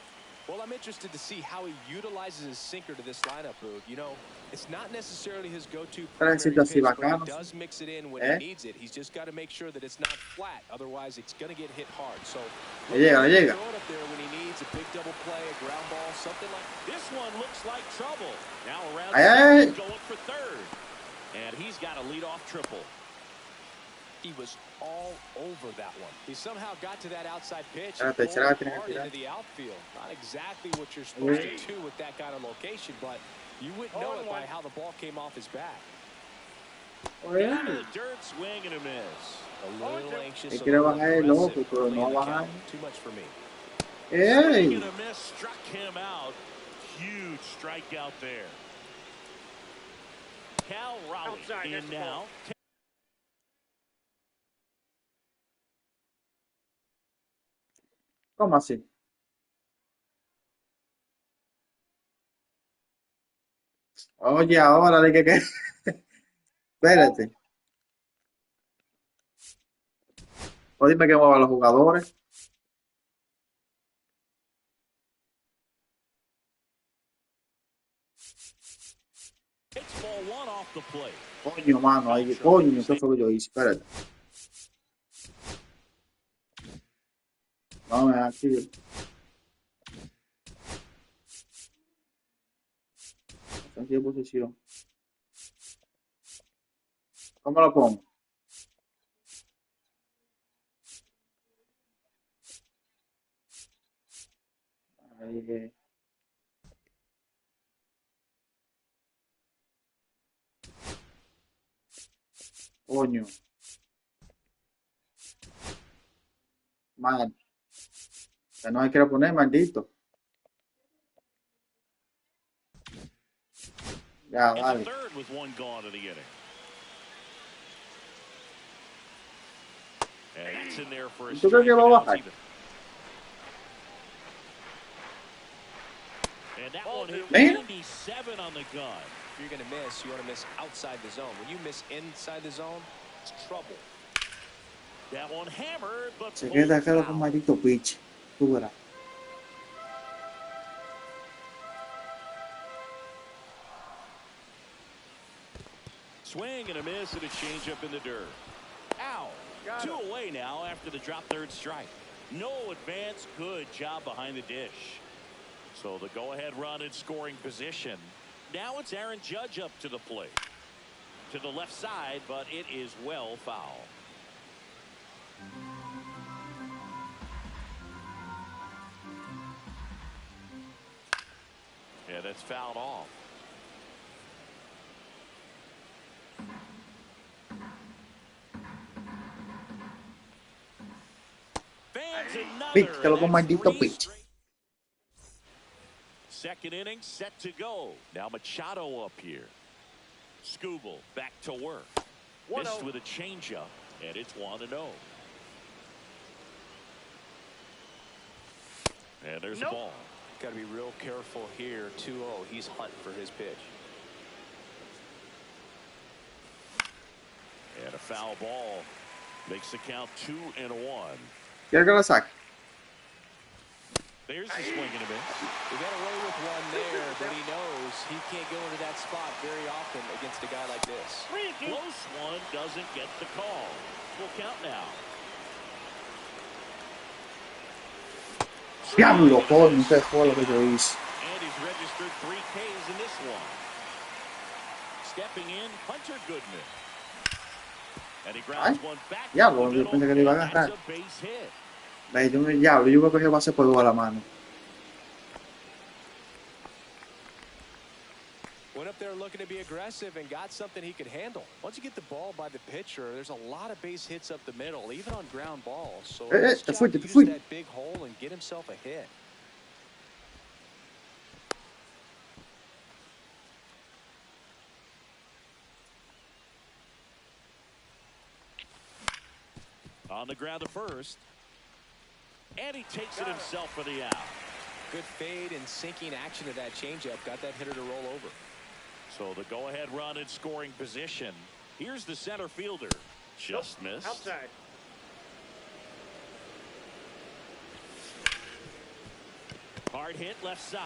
Well, I'm interested to see how he utilizes his sinker to this lineup, Boog. You know, it's not necessarily his go-to primary Trajecito así pitch, but bacano. he does mix it in when ¿Eh? he needs it. He's just got to make sure that it's not flat. Otherwise, it's going to get hit hard. So, Le llega, le llega. throw it up there when he needs a big double play, a ground ball, something like that. This one looks like trouble. Now around Ay, ay, second, going for third. And he's got a leadoff triple. He was all over that one. He somehow got to that outside pitch Espérate, and pulled será que it tiene que hard tirar. into the outfield. Not exactly what you're supposed to do with that kind of location, but you wouldn't know it by how the ball came off his bat. Down to the dirt, swing and a miss. A little anxious, Él a quiere little bajar el aggressive ojo, pero early no in va the a bajar. count. Too much for me. Swing ¡Ey! and a miss struck him out. Huge strikeout there. Cal Raleigh Outside, that's in the now. ball. ¿Cómo así? Oye, ahora de que... Espérate. O dime que mueva a los jugadores. Takes ball 1 off the plate. Coño, mano, ahí, coño, ¿qué fue lo que yo hice? Espérate. Vamos a ver aquí. Aquí de posición. ¿Cómo lo pongo? Ahí, coño. Mal. Ya no hay que poner, maldito. Ya, In the vale. third with 1 gone in the inning. And that's in there for a ¿Tú crees que va a strike, bajar? and that one hit Man. 97 on the gun. If you're going to miss, you want to miss outside the zone. When you miss inside the zone, it's trouble. That one hammered, but Se pulled queda acá con foul. maldito pitch. Tú verás. Swing and a miss and a changeup in the dirt. Ow. 2 away now after the drop third strike. No advance. Good job behind the dish. So the go-ahead run in scoring position. Now it's Aaron Judge up to the plate. to the left side, but it is well foul. Yeah, that's fouled off. Fans Pitch, another, que and loco that's maldito 3 pitch. straight. Second inning set to go. Now Machado up here. Skubal back to work. Missed with a changeup, and it's 1-0. And there's a ball. Got to be real careful here. 2-0. He's hunting for his pitch. And a foul ball makes the count 2-1. ¿Quiere que lo saque? There's the swing and a miss. He got away with one there, but he knows he can't go into that spot very often against a guy like this. Close one doesn't get the call. Full count now. Diablo, coño, ese fue lo que yo hice. And he's registered 3 Ks in this one. Stepping in, Hunter Goodman. And he grabs one back. Diablo, yo pensé que le iba a agarrar. That's a base hit. Diablo, yo creo que va a ser por 2 a la mano. Went up there looking to be aggressive and got something he could handle. Once you get the ball by the pitcher, there's a lot of base hits up the middle, even on ground balls. So it's te job to fuiste. use that big hole and get himself a hit. On the ground to first. And he takes it himself for the out. Good fade and sinking action to that changeup. Got that hitter to roll over. So the go-ahead run in scoring position. Here's the center fielder. Just missed. Outside. Hard hit left side.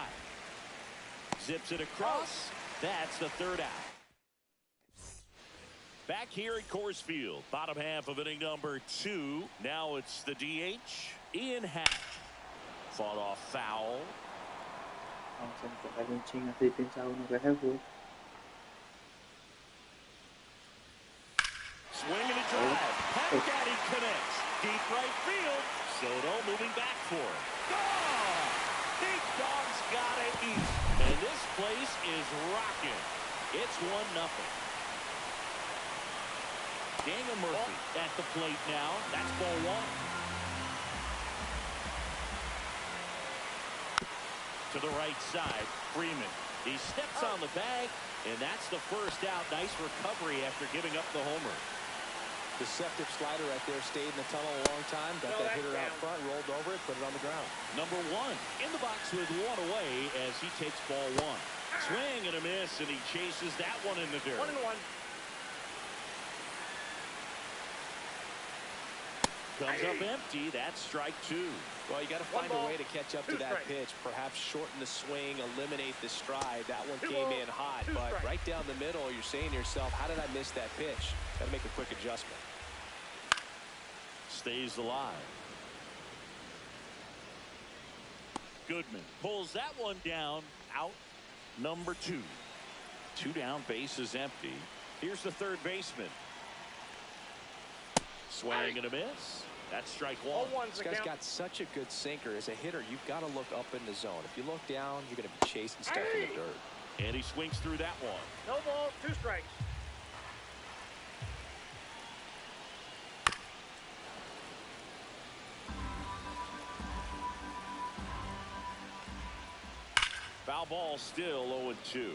Zips it across. That's the third out. Back here at Coors Field, bottom half of inning number 2. Now it's the DH, Ian Happ. Fought off foul. Vamos a encontrar un ching así, piensa uno que es el juego. Swing and a drive. Patcaddy connects. Deep right field. Soto moving back for it. Gone! Big Dog's got it east. And this place is rocking. It's 1-0. Daniel Murphy at the plate now. That's ball 1. To the right side, Freeman. He steps on the bag, and that's the first out. Nice recovery after giving up the homer. Deceptive slider right there. Stayed in the tunnel a long time. Got that hitter out front, rolled over it, put it on the ground. Number 1 in the box with 1 away as he takes ball 1. Swing and a miss, and he chases that one in the dirt. 1-1. Comes up empty. That's strike 2. Well, you got to find a way to catch up to that pitch. Perhaps shorten the swing, eliminate the stride. That one came in hot, but right down the middle, you're saying to yourself, how did I miss that pitch? Got to make a quick adjustment. Stays alive. Goodman pulls that one down. Out number 2. 2 down, base is empty. Here's the third baseman. Swing and a miss. That's strike 1. This guy's got such a good sinker. As a hitter, you've got to look up in the zone. If you look down, you're going to be chasing stuff in the dirt. And he swings through that one. No ball, 2 strikes. Foul ball, still 0-2.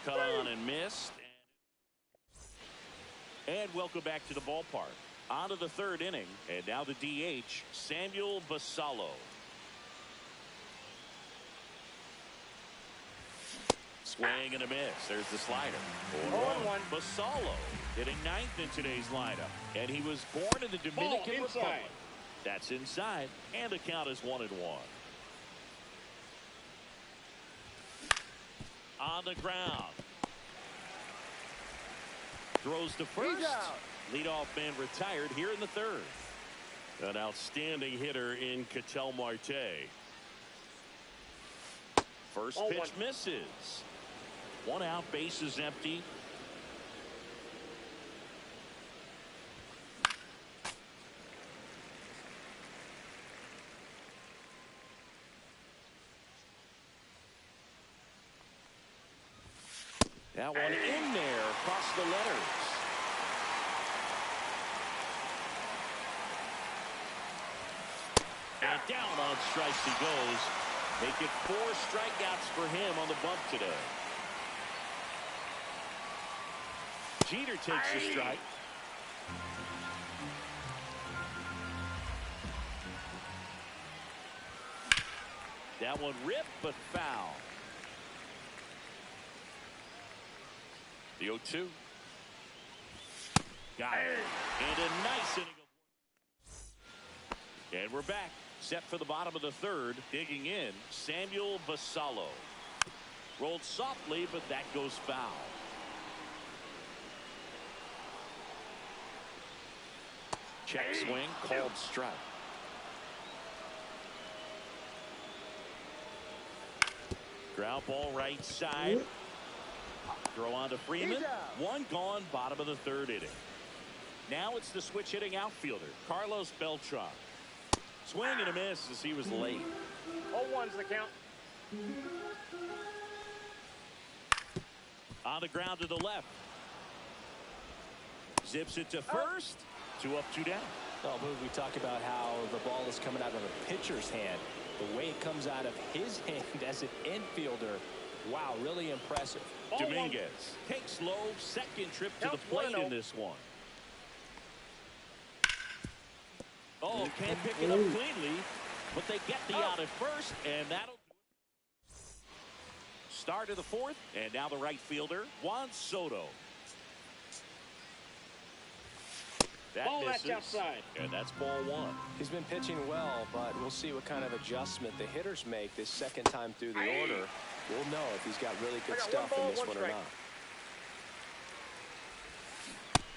Cut on and missed. And welcome back to the ballpark. On to the third inning. And now the DH, Samuel Basallo. Swing and a miss. There's the slider. 0-1. Basallo hitting 9th in today's lineup. And he was born in the Dominican Republic. That's inside. And the count is 1-1. On the ground. Throws to first. Leadoff man retired here in the third. An outstanding hitter in Ketel Marte. First Ball pitch one. misses. One out, base is empty. That one in there across the letters. And down on strikes he goes. Make it 4 strikeouts for him on the bump today. Jeter takes the strike. That one ripped but foul. The 0-2. Got it. And a nice inning of... And we're back. Set for the bottom of the third. Digging in, Samuel Vasallo. Rolled softly, but that goes foul. Check swing, called strike. Ground ball right side. Throw on to Freeman. One gone, bottom of the third inning. Now it's the switch hitting outfielder, Carlos Beltran. Swing and a miss as he was late. 0-1's the count. On the ground to the left. Zips it to first. 2 up, 2 down. Well, we talk about how the ball is coming out of a pitcher's hand. The way it comes out of his hand as an infielder. Wow, really impressive. Dominguez takes low, second trip to the plate in this one. Oh, can't pick it up cleanly, but they get the out at first, and that'll do it. Start of the fourth, and now the right fielder, Juan Soto. That Ball, misses, that's outside. and that's ball 1. He's been pitching well, but we'll see what kind of adjustment the hitters make this second time through the order. We'll know if he's got really good stuff in this one or not.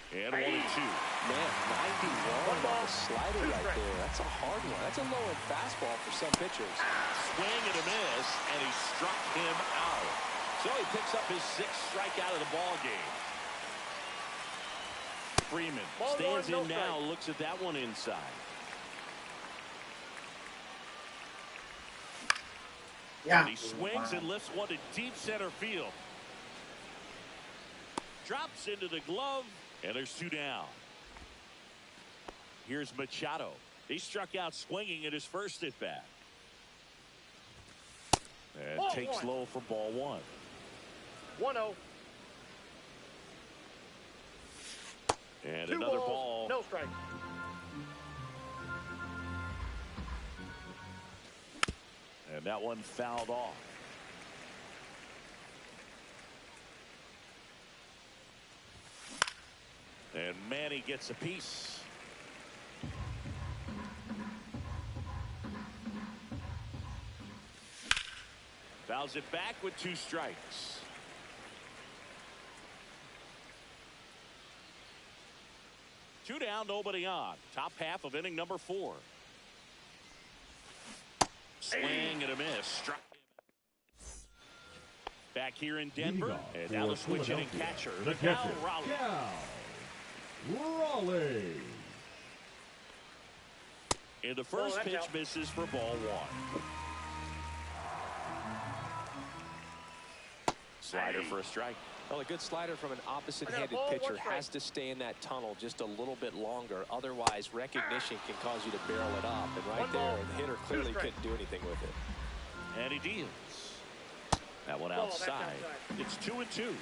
And 1-2. Man, 91 on the slider right there. That's a hard one. That's a low-end fastball for some pitchers. Swing and a miss, and he struck him out. So he picks up his 6th strikeout of the ball game. Freeman stands in now, looks at that one inside. Yeah. And he swings and lifts one to deep center field. Drops into the glove, and there's 2 down. Here's Machado. He struck out swinging at his first at bat. And takes low for ball 1. 1-0. And 2 another balls, ball. no strike. And that one fouled off. And Manny gets a piece. Fouls it back with 2 strikes. Two down, nobody on. Top half of inning number 4. Swing and a miss. Struck him. Back here in Denver. And now the switch hitting catcher, Cal Raleigh. Raleigh. And the first pitch misses for ball 1. Slider for a strike. Well, a good slider from an opposite-handed pitcher has to stay in that tunnel just a little bit longer. Otherwise, recognition can cause you to barrel it up. And right there, the hitter clearly couldn't do anything with it. And he deals. That one outside. It's 2-2.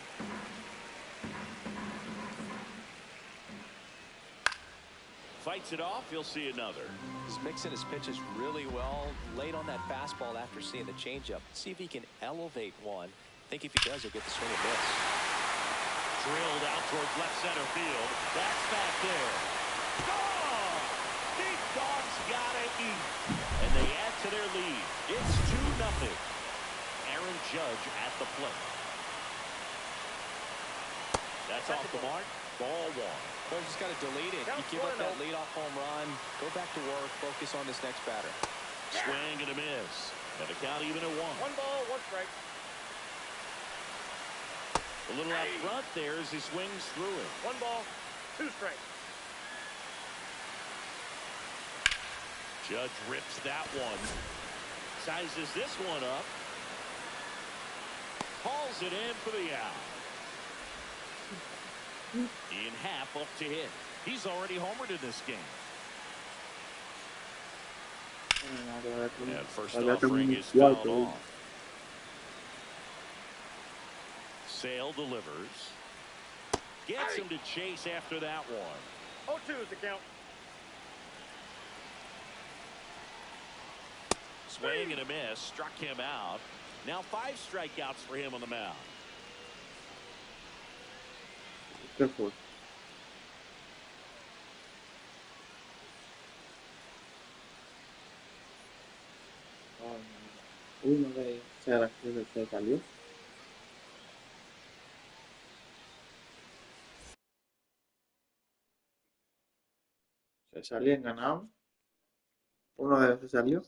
Fights it off. He'll see another. He's mixing his pitches really well. Late on that fastball after seeing the changeup. See if he can elevate one. I think if he does, he'll get the swing and miss. Drilled out towards left center field. That's back there. Gone! These dogs gotta eat. And they add to their lead. It's 2-0. Aaron Judge at the plate. That's off the mark. Ball 1. Well, just got to delete it. You give up that leadoff home run. Go back to work. Focus on this next batter. Swing and a miss. And the count even at 1. 1 ball, 1 strike. A little out front there as he swings through it. 1 ball, 2 strikes. Judge rips that one. Sizes this one up. Hauls it in for the out. In half up to hit. He's already homered in this game. And first offering is fouled off. Sale delivers. Gets him to chase after that one. 0-2 is the count. Swing and a miss. Struck him out. Now 5 strikeouts for him on the mound. ¿Qué fue? Uno de ellos. ¿Será que se salió? Se salían ganado. Uno de ellos se salió.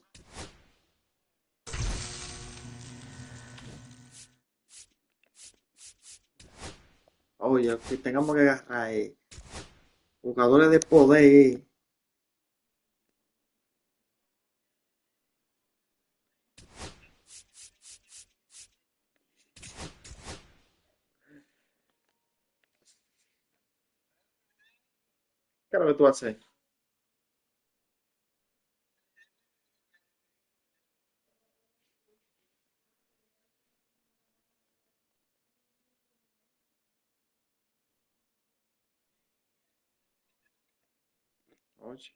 Oye, que tengamos que agarrar jugadores de poder. ¿Qué es lo que tú haces? Oye.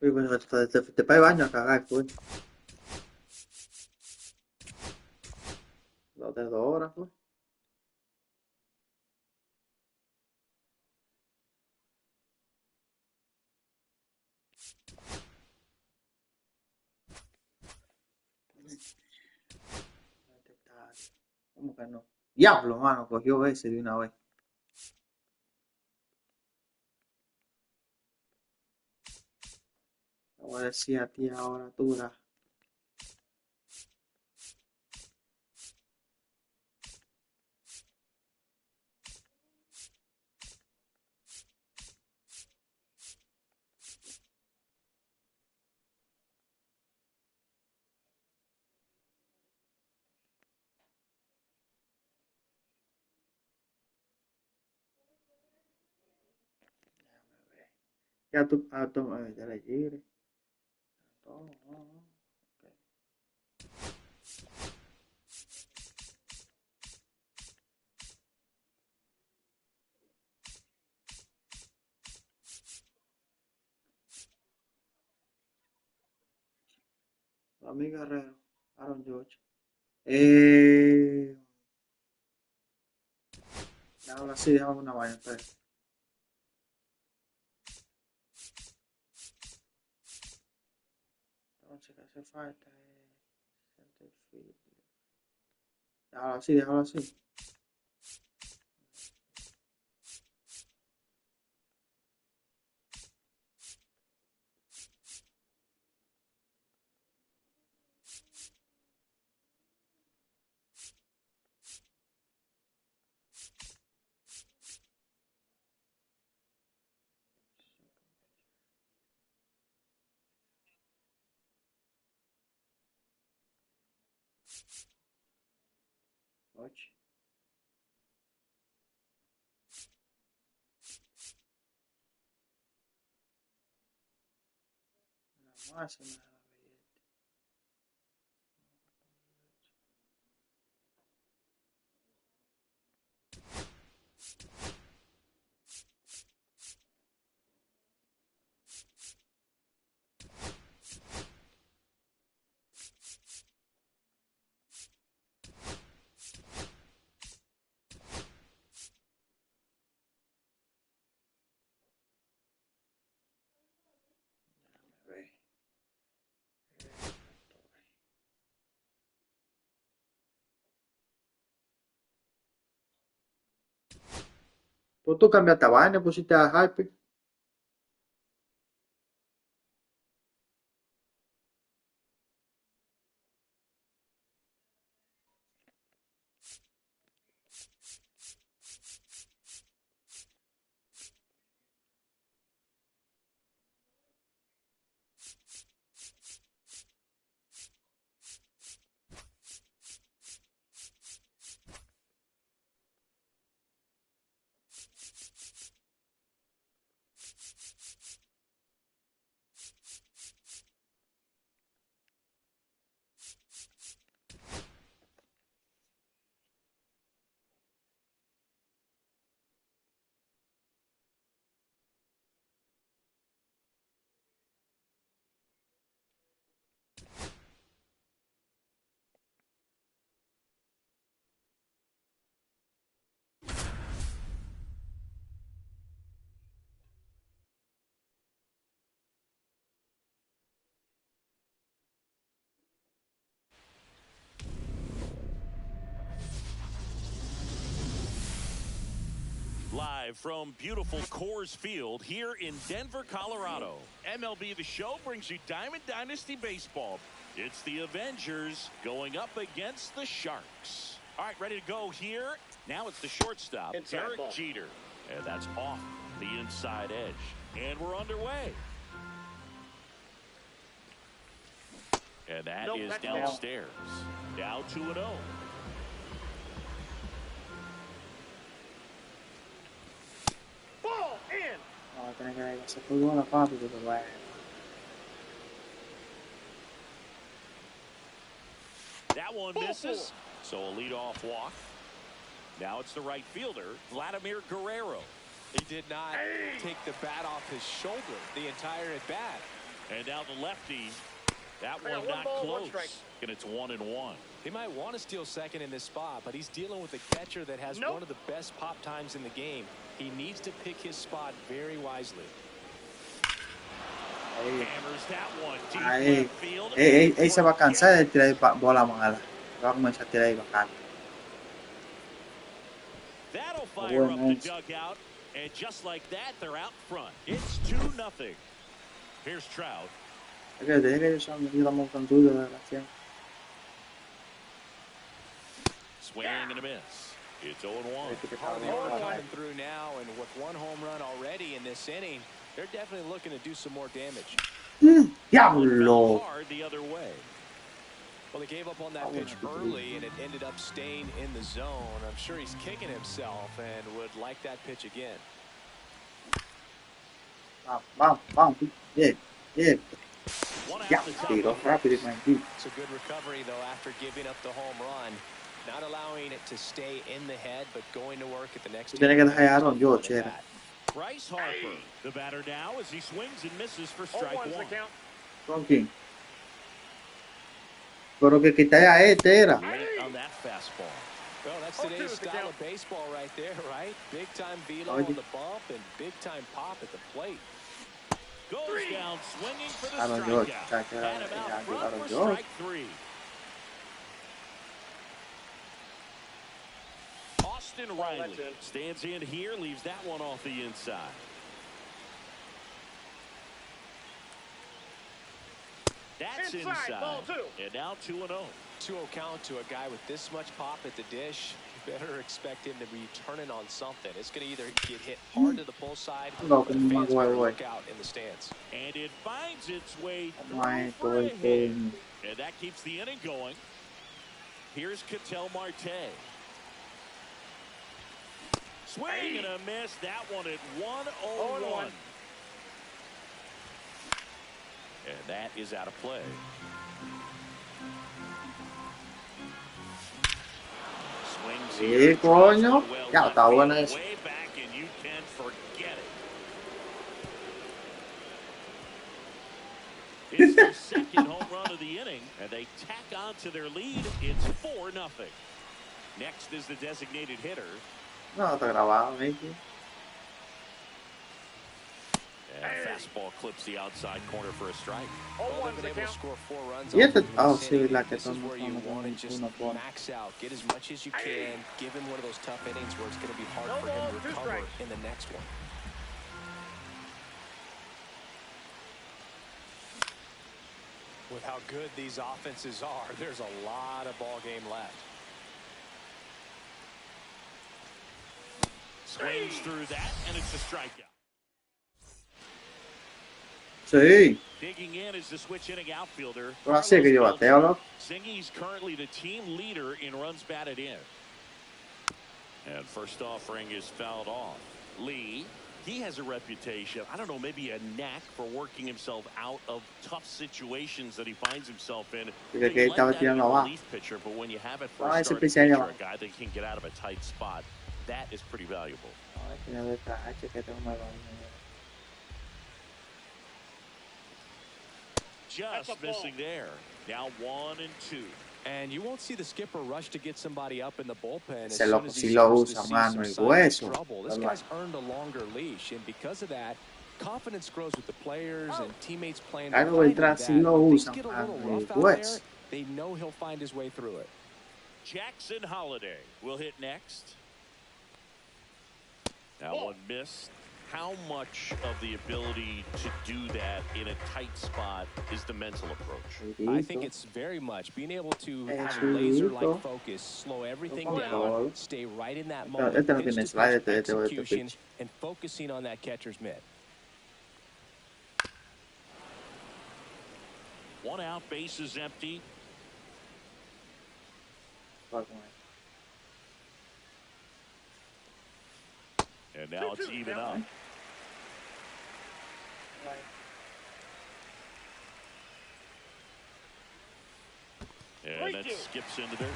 Oye, pues te fuiste para el baño a cagar, pues. Dos de 2 horas, pues. ¿Cómo que no? Diablo, mano, cogió ese de una vez. Te voy a decir a ti ahora, tú la. Ya tú, ya le llegué. Mi Guerrero, Aaron George. Ahora sí, déjame una vaina, espera. Entonces, ¿qué hace falta? Center field. Déjalo así, déjalo así. Oye. Nada más, nada. Pues tú cambiaste a vaina, pusiste a Hype. Live from beautiful Coors Field here in Denver, Colorado. MLB The Show brings you Diamond Dynasty Baseball. It's the Avengers going up against the Sharks. All right, ready to go here. Now it's the shortstop, Derek Jeter. And that's off the inside edge. And we're underway. And that is downstairs. Now 2-0. Ball in. Oh, tener que hacer muy buena papi, pero bueno. That one misses. So a leadoff walk. Now it's the right fielder, Vladimir Guerrero. He did not take the bat off his shoulder the entire at bat. And now the lefty. That one not close. And it's 1-1. He might want to steal second in this spot, but he's dealing with a catcher that has one of the best pop times in the game. He needs to pick his spot very wisely. Hammers that one deep Ahí, left field. se va a cansar de tirar bola mala. Va a comenzar a tirar ahí bacán. That'll fire up the dugout. And just like that, they're out front. It's 2-0. Here's Trout. Es que desde que ellos son metidos tan duro de la acción. Swing and a miss. It's 0-1. Harvey coming through now, and with one home run already in this inning, they're definitely looking to do some more damage. Diablo. Hard the other way. Well, they gave up on that pitch early, and it ended up staying in the zone. I'm sure he's kicking himself and would like that pitch again. Vamos. Yeah. Yeah, tiro rápido y tranquilo. It's a good recovery, though, after giving up the home run. Not allowing it to stay in the head, but going to work at the next. Tiene que dejar a Aaron George, era. Bryce Harper, the batter now, as he swings and misses for strike one. ¿Con quién? Pero que quita a este era. Late on that fastball. Well, that's today's style of baseball right there, right? Big time velo on the bump and big time pop at the plate. Goes down swinging for the strikeout. And about front for strike three. Austin Riley stands in here, leaves that one off the inside. That's inside. And now 2-0. 2-0 count to a guy with this much pop at the dish. You better expect him to be turning on something. It's going to either get hit hard to the pull side, or the fans might look out in the stands. And it finds its way through a hit. And that keeps the inning going. Here's Ketel Marte. Swing and a miss. That one at 1-0-1. And that is out of play. Swings here. Coño. Ya, está buena eso. Way back and you can forget it. It's their second home run of the inning, and they tack on to their lead. It's 4-0. Next is the designated hitter. No, está grabado, Mickey. And fastball clips the outside corner for a strike. Oh, Well, one's they've the been able to count. score 4 runs Y off este, of oh, this sí, inning. la que This is toma where you want to just una bola. max out, get as much as you can, give him one of those tough innings where it's going to be hard No for him ball, to 2 recover strikes. in the next one. With how good these offenses are, there's a lot of ball game left. Swings through that, and it's a strikeout. Sí, Digging in is the switch inning outfielder. pero así que yo bateo, loco. Zingy's currently the team leader in runs batted in. And first offering is fouled off. Lee, he has a reputation, I don't know, maybe a knack for working himself out of tough situations that he finds himself in. Porque que You like estaba that in tirando a abajo. relief pitcher, but when you have it for Ah, a ese starting pisé allá pitcher, abajo. a guy that can get out of a tight spot, that is pretty valuable. Ay, que no de cache, que tengo mal baño. Just missing there. Now 1-2. And you won't see the skipper rush to get somebody up in the bullpen as Ese soon loco as he sí lo starts to usa, see mano, some el signs of hueso. trouble. This guy's earned a longer leash, and because of that, confidence grows with the players and teammates playing Carlos behind him Beltrán that sí lo when things usa, get a mano, little el rough out there, hueso. they know he'll find his way through it. Jackson Holiday will hit next. That one missed. How much of the ability to do that in a tight spot is the mental approach? I think it's very much being able to have a Chulito. laser-like focus, slow everything down, Control. stay right in that moment, Este no pitch tiene to slide, pitch este execution, pitch. and focusing on that catcher's mitt. 1 out, base is empty. And now it's even up. And that skips into there.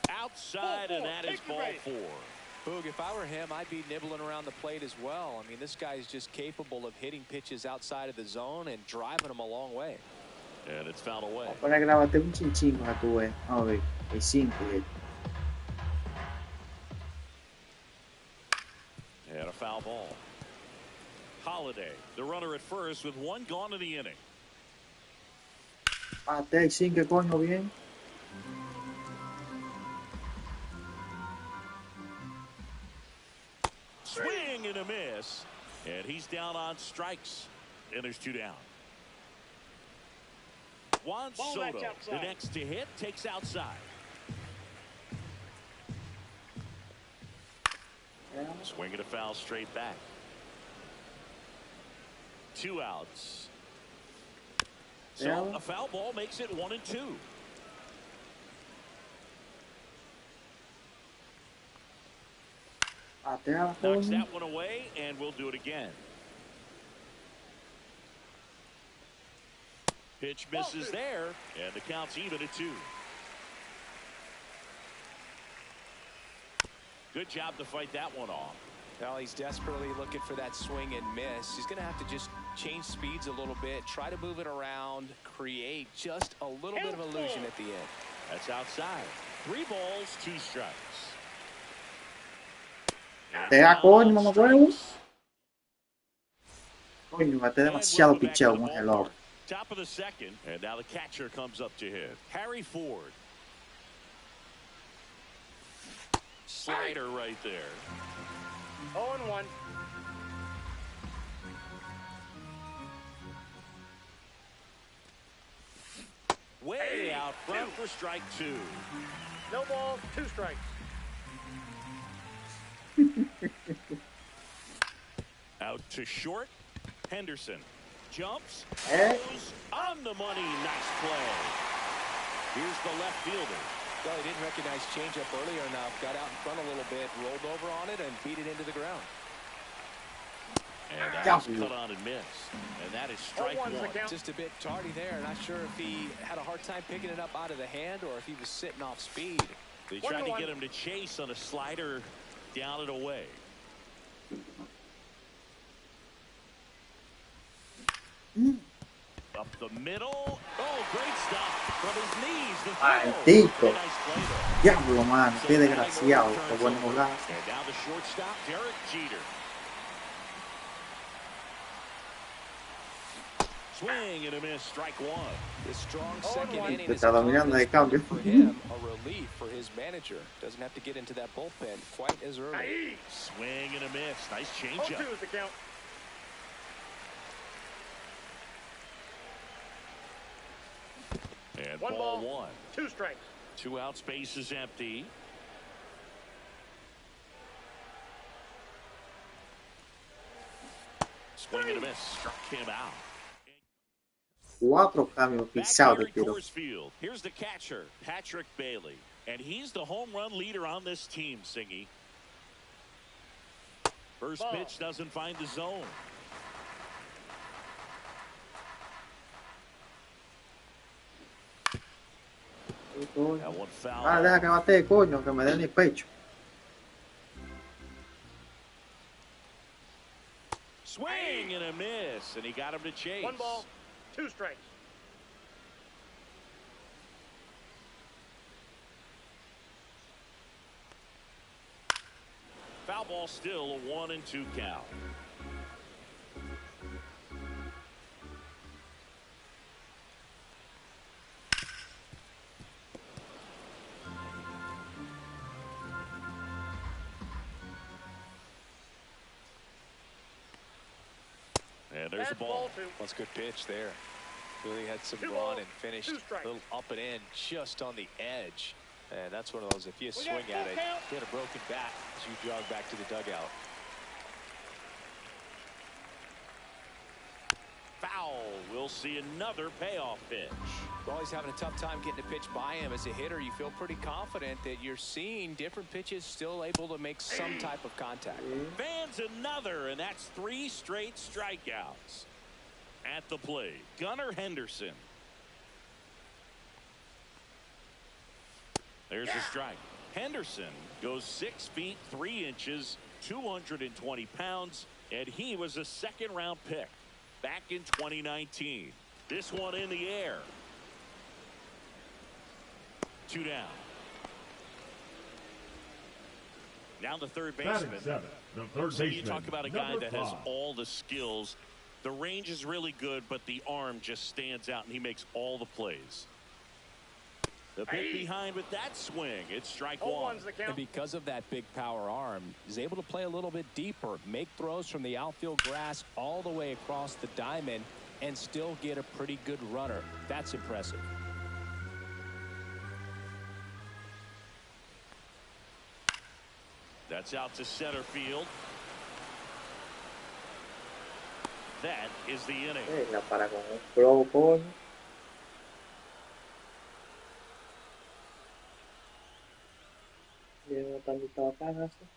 Outside, and that is ball 4. Boog, if I were him, I'd be nibbling around the plate as well. I mean, this guy's just capable of hitting pitches outside of the zone and driving them a long way. And it's fouled away. Para grabarte un chinchín para tu vez. A ver, es simple. And a foul ball. Holiday, the runner at first with 1 gone in the inning. Bate sin que coño bien. Swing and a miss. And he's down on strikes. And there's 2 down. Juan Soto, the next to hit, takes outside. Swing and a foul straight back. 2 outs. So a foul ball makes it 1-2. Knocks that one away, and we'll do it again. Pitch misses there, and the count's even at 2. Good job to fight that one off. Well, he's desperately looking for that swing and miss. He's going to have to just change speeds a little bit, try to move it around, create just a little bit of illusion at the end. That's outside. 3 balls, 2 strikes. Te da coño, mamá huevo. Coño, bate demasiado picheo con el ojo. Top of the second, and now the catcher comes up to hit. Harry Ford. Slider right there. 0-1. Way out front for strike 2. No balls, 2 strikes. Out to short. Henderson jumps, goes on the money. Nice play. Here's the left fielder. Well, he didn't recognize changeup earlier enough, got out in front a little bit, rolled over on it, and beat it into the ground. And that was cut on and missed. And that is strike 1. Just a bit tardy there. Not sure if he had a hard time picking it up out of the hand or if he was sitting off speed. They tried to get him to chase on a slider down and away. Up the middle. Oh, great stuff from his knees. The Maldito. throw. Nice play there. Diablo, mano. So Qué batting desgraciado. order Qué turns buena over. jugada. And now the shortstop, Derek Jeter. Swing and a miss, strike one. This strong second inning Te is está a dominando de confidence cambio. builder for him, a relief for his manager. Doesn't have to get into that bullpen quite as early. Swing and a miss, nice 0-2 changeup. is the count. And One ball ball. one. 2 strikes. 2 out, space is empty. Swing and a miss, struck him out. 4 cambios Back pisados here de at tiro. Coors Field, here's the catcher, Patrick Bailey. And he's the home run leader on this team, Singy. First Ball. pitch doesn't find the zone. That one foul. Ah, deja que bate, coño, que me den el pecho. Swing and a miss, and he got him to chase. 1 ball. 2 strikes. Foul ball, still a 1-2 count. And there's the That's ball. 2. That's a good pitch there. Really had some 2 run balls, and finished 2 strikes. a little up and in just on the edge. And that's one of those, if you We swing got at full it, count. get a broken bat as you jog back to the dugout. Foul. We'll see another payoff pitch. Well, he's having a tough time getting a pitch by him. As a hitter, you feel pretty confident that you're seeing different pitches still able to make some type of contact. Fans another, and that's 3 straight strikeouts. At the plate, Gunnar Henderson. There's the strike. Henderson goes 6 feet 3 inches, 220 pounds, and he was a 2nd-round pick back in 2019. This one in the air. 2 down. Now the third baseman. Batting 7, the third So you baseman, talk about a guy number that has 5. all the skills. The range is really good, but the arm just stands out, and he makes all the plays. The pick behind with that swing. It's strike 1. 0-1's the And count. because of that big power arm, he's able to play a little bit deeper, make throws from the outfield grass all the way across the diamond, and still get a pretty good runner. That's impressive. That's out to center field. That is the inning. La para con un globo, coño. Llevo tantito acá, así.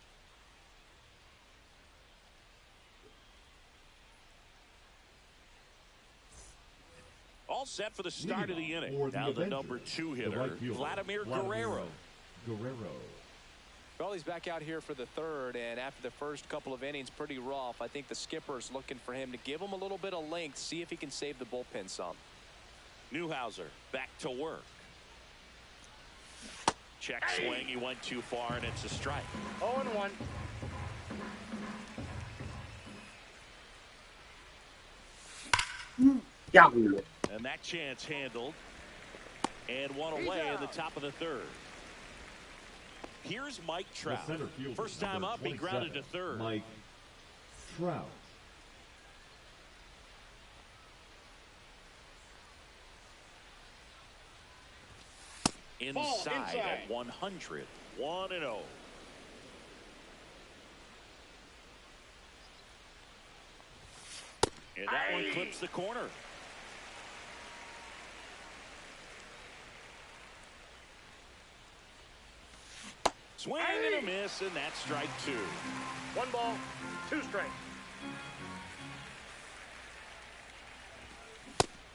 All set for the start of the inning. For Now the Avengers, number 2 the hitter, right fielder, Vladimir Guerrero. Well, he's back out here for the third, and after the first couple of innings, pretty rough. I think the skipper's looking for him to give him a little bit of length, see if he can save the bullpen some. Newhouser back to work. Check swing. He went too far, and it's a strike. 0-1. Diablo. And that chance handled. And one away in the top of the third. Here's Mike Trout. First time up, he grounded to third. Mike Trout. Inside at 100. 1-0. And that one clips the corner. Swing and a miss, and that's strike 2. 1 ball, 2 strikes.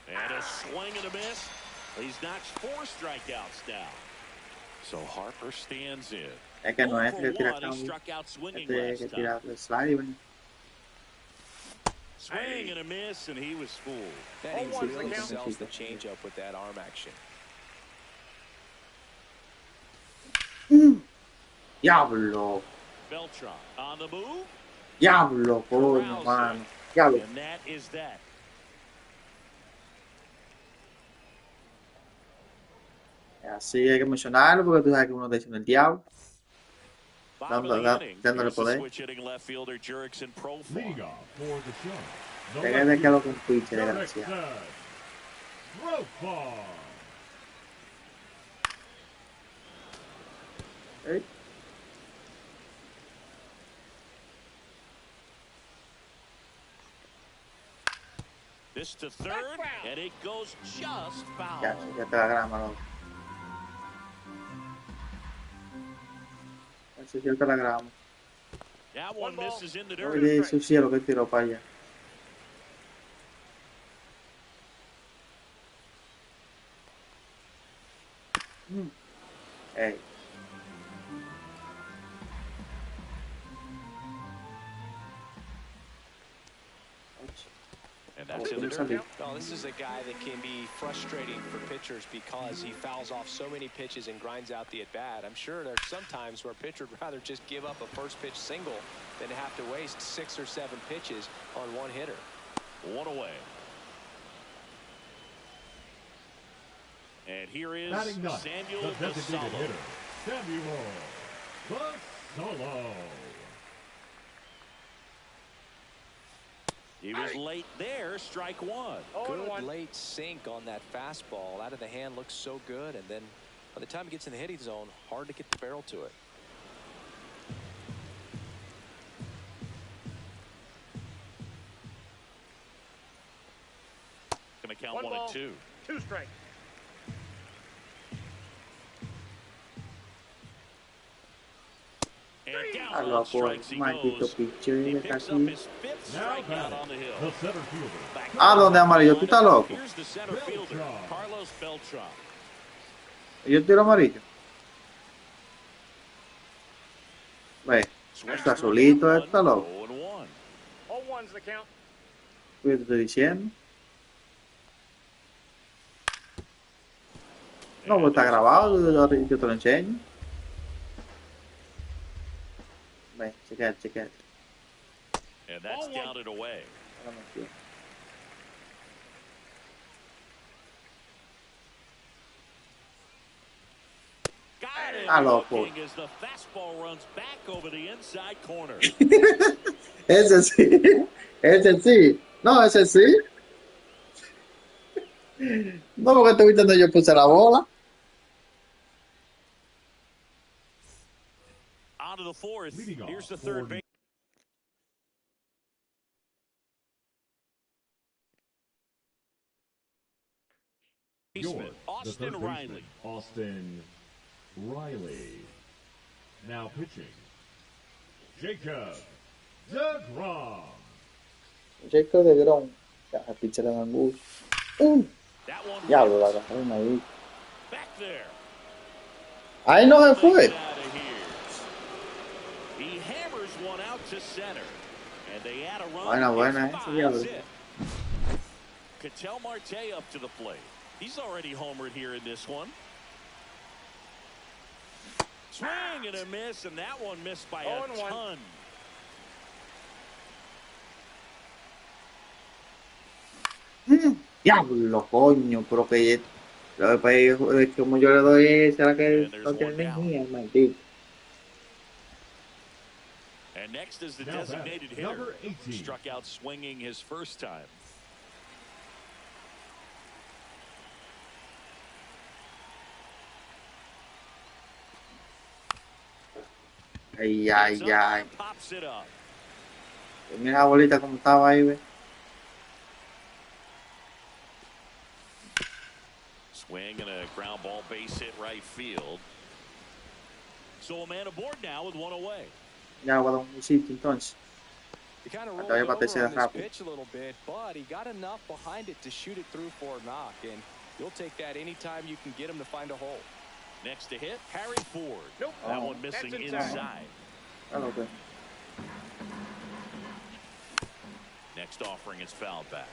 And a swing and a miss. He's notched 4 strikeouts now. So Harper stands in. Es que no es 0 que for tira 1, he cambio. struck out swinging Este last que time. tira el slide. Swing and a miss, and he was fooled. And he 0-1's the really count. sells the changeup with that arm action. Diablo. Beltran on the move. Diablo, coño, mano. Diablo. And that is that. Así hay que mencionarlo porque tú sabes que uno está diciendo el diablo. Bottom of the inning. Dándole Here's the poder. switch hitting left fielder Jurickson profile. Leading off for the show. Deja de que lo compite, desgraciado. Profile. ¿Eh? This to third, and it goes just foul. Ya te la grama, loco. Se siente la grama. That one misses in the dirt. Oye, su cielo que tiró para allá. Ey. And that's in the dirt. No, this is a guy that can be frustrating for pitchers because he fouls off so many pitches and grinds out the at-bat. I'm sure there's some times where a pitcher would rather just give up a first pitch single than to have to waste 6 or 7 pitches on one hitter. One away. And here is Samuel the designated Vassallo. hitter, Samuel Vassallo. He was late there, strike one. Good late sink on that fastball. Out of the hand looks so good, and then by the time it gets in the hitting zone, hard to get the barrel to it. Gonna count 1 and 2. 2 strikes. And down Allora, on strikes he maldito goes. He piccino picks up casi. his 5th Now strikeout on the batting, hill. the center fielder. Back Ah, ¿dónde amarillo? ¿Tú estás loco? Here's the center fielder, Beltran. Carlos Beltran. Yo tiro amarillo. Ve, está solito, está loco. 0-1. 0-1's the count. ¿Qué te estoy diciendo? No, pues está grabado, yo te lo enseño. Ve, chequete. And that's down and away. Got it. Ah, loco. Looking as the fastball runs back over the inside corner. Ese sí, ese sí. No, ese sí. No, porque tú viste donde yo puse la bola. On to the 4th. Leading off Here's the for 3rd base. Your, Austin the third Riley. baseman, Austin Riley. Now pitching, Jacob DeGrom. Jacob de Grom. Ya, el pitcher de Mangus. That one Diablo, la agarraron ahí. back there. Ahí no se fue. Out of here. He hammers one out to center. And they add a run. Buena, It's ese 5 diablo. hit. Ketel Marte up to the plate. He's already homered here in this one. Swing and a miss, and that one missed by a 0-1. ton. Diablo, coño, pero que lo que pasa es que como yo le doy, será que no tiene energía, maldito. And next is the Now designated batting, number hitter. 18. Struck out swinging his first time. Ay, Gets ay, up, ay. pops it up. Mira la bolita como estaba ahí, ve. Swing and a ground ball base hit right field. So a man aboard now with 1 away. Ya voy a dar un sitio entonces. He kind of rolled Acabé it para over tercera on this rápido. pitch a little bit, but he got enough behind it to shoot it through for a knock, and you'll take that anytime you can get him to find a hole. Next to hit, Harry Ford. Nope. That Oh. one missing That's inside. inside. Claro que. Next next offering is fouled back.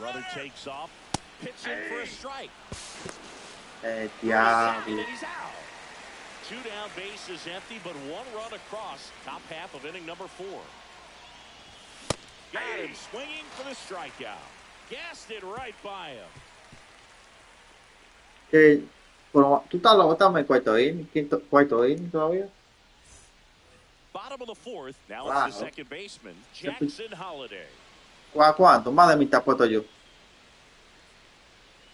Runner takes off. Pitch in for a strike. Diablo. And he's out. 2 down, bases empty, but 1 run across. Top half of inning number 4. Got him swinging for the strikeout. Gassed it right by him. Bueno, tú estás en el cuarto inning, cuarto inning todavía. Bottom of the 4th. Now Wow. it's the second baseman, Jackson Holiday. ¿Cuánto? Más de mitad puesto yo.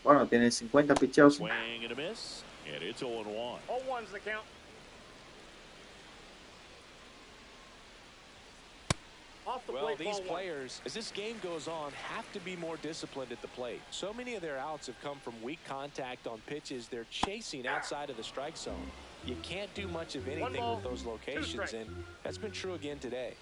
Bueno, tiene 50 picheos. Swing and a miss, and it's 0-1. 0-1's the count. Off the Well, plate, these ball 1. players, as this game goes on, have to be more disciplined at the plate. So many of their outs have come from weak contact on pitches they're chasing outside of the strike zone. You can't do much of anything ball, with those 2 locations, strikes. and that's been true again today.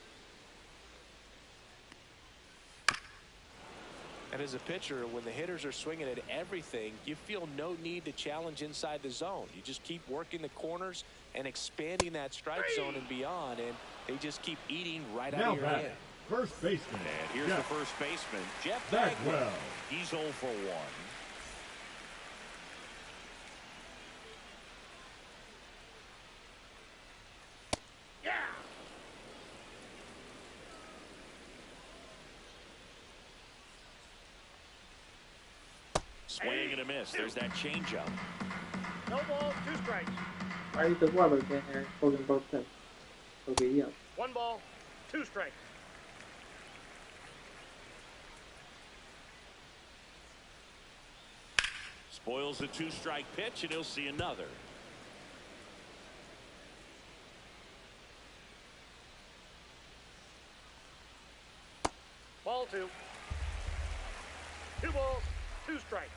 And as a pitcher, when the hitters are swinging at everything, you feel no need to challenge inside the zone. You just keep working the corners and expanding that strike zone and beyond, and they just keep eating right out Now of your batting, hand. first baseman. And here's the first baseman, Jeff Bagwell. Bagwell. He's 0 for 1. Swing and a miss. There's that changeup. No balls, 2 strikes. Ahí te guardo que es Hogan Bautel. Porque ya. 1 ball, 2 strikes. Spoils the 2-strike pitch, and he'll see another. Ball 2. 2 balls, 2 strikes.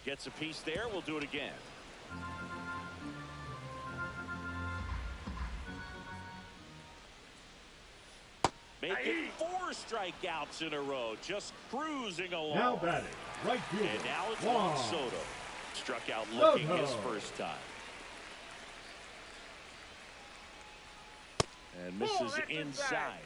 Gets a piece there. We'll do it again. Making 4 strikeouts in a row. Just cruising along. Now batting, right fielder. And now it's Juan Juan Soto. Struck out looking Soto. his first time. And misses that's inside. inside.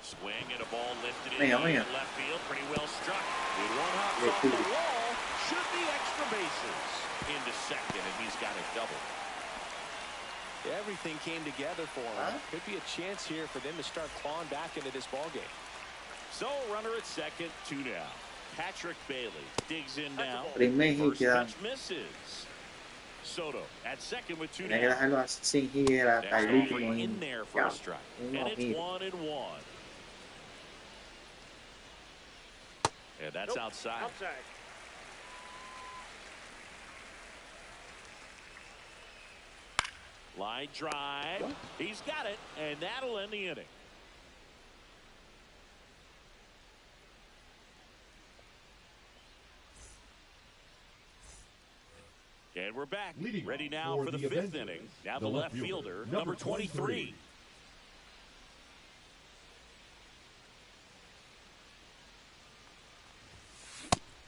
Swing and a ball lifted in Venga, the air, venga. left field. Pretty well struck. With 1 hop Yeah, off cool. the wall. Should be extra bases. Into second, and he's got it double. Everything came together for him. Huh? Could be a chance here for them to start clawing back into this ballgame. So, runner at second, 2 down. Patrick Bailey digs in now. Primer hit First que dan. pitch misses. Soto at second with 2 Tenía que down. dejarlo así sin hit hasta Next el último offering in inning. there for Ya. a strike. Un And it's hit. 1-1. And that's Nope, outside. Outside. Line drive. He's got it, and that'll end the inning. And we're back. Leading Ready off now for for the the 5th Avengers, inning. Now the the left left fielder, fielder, number number 23.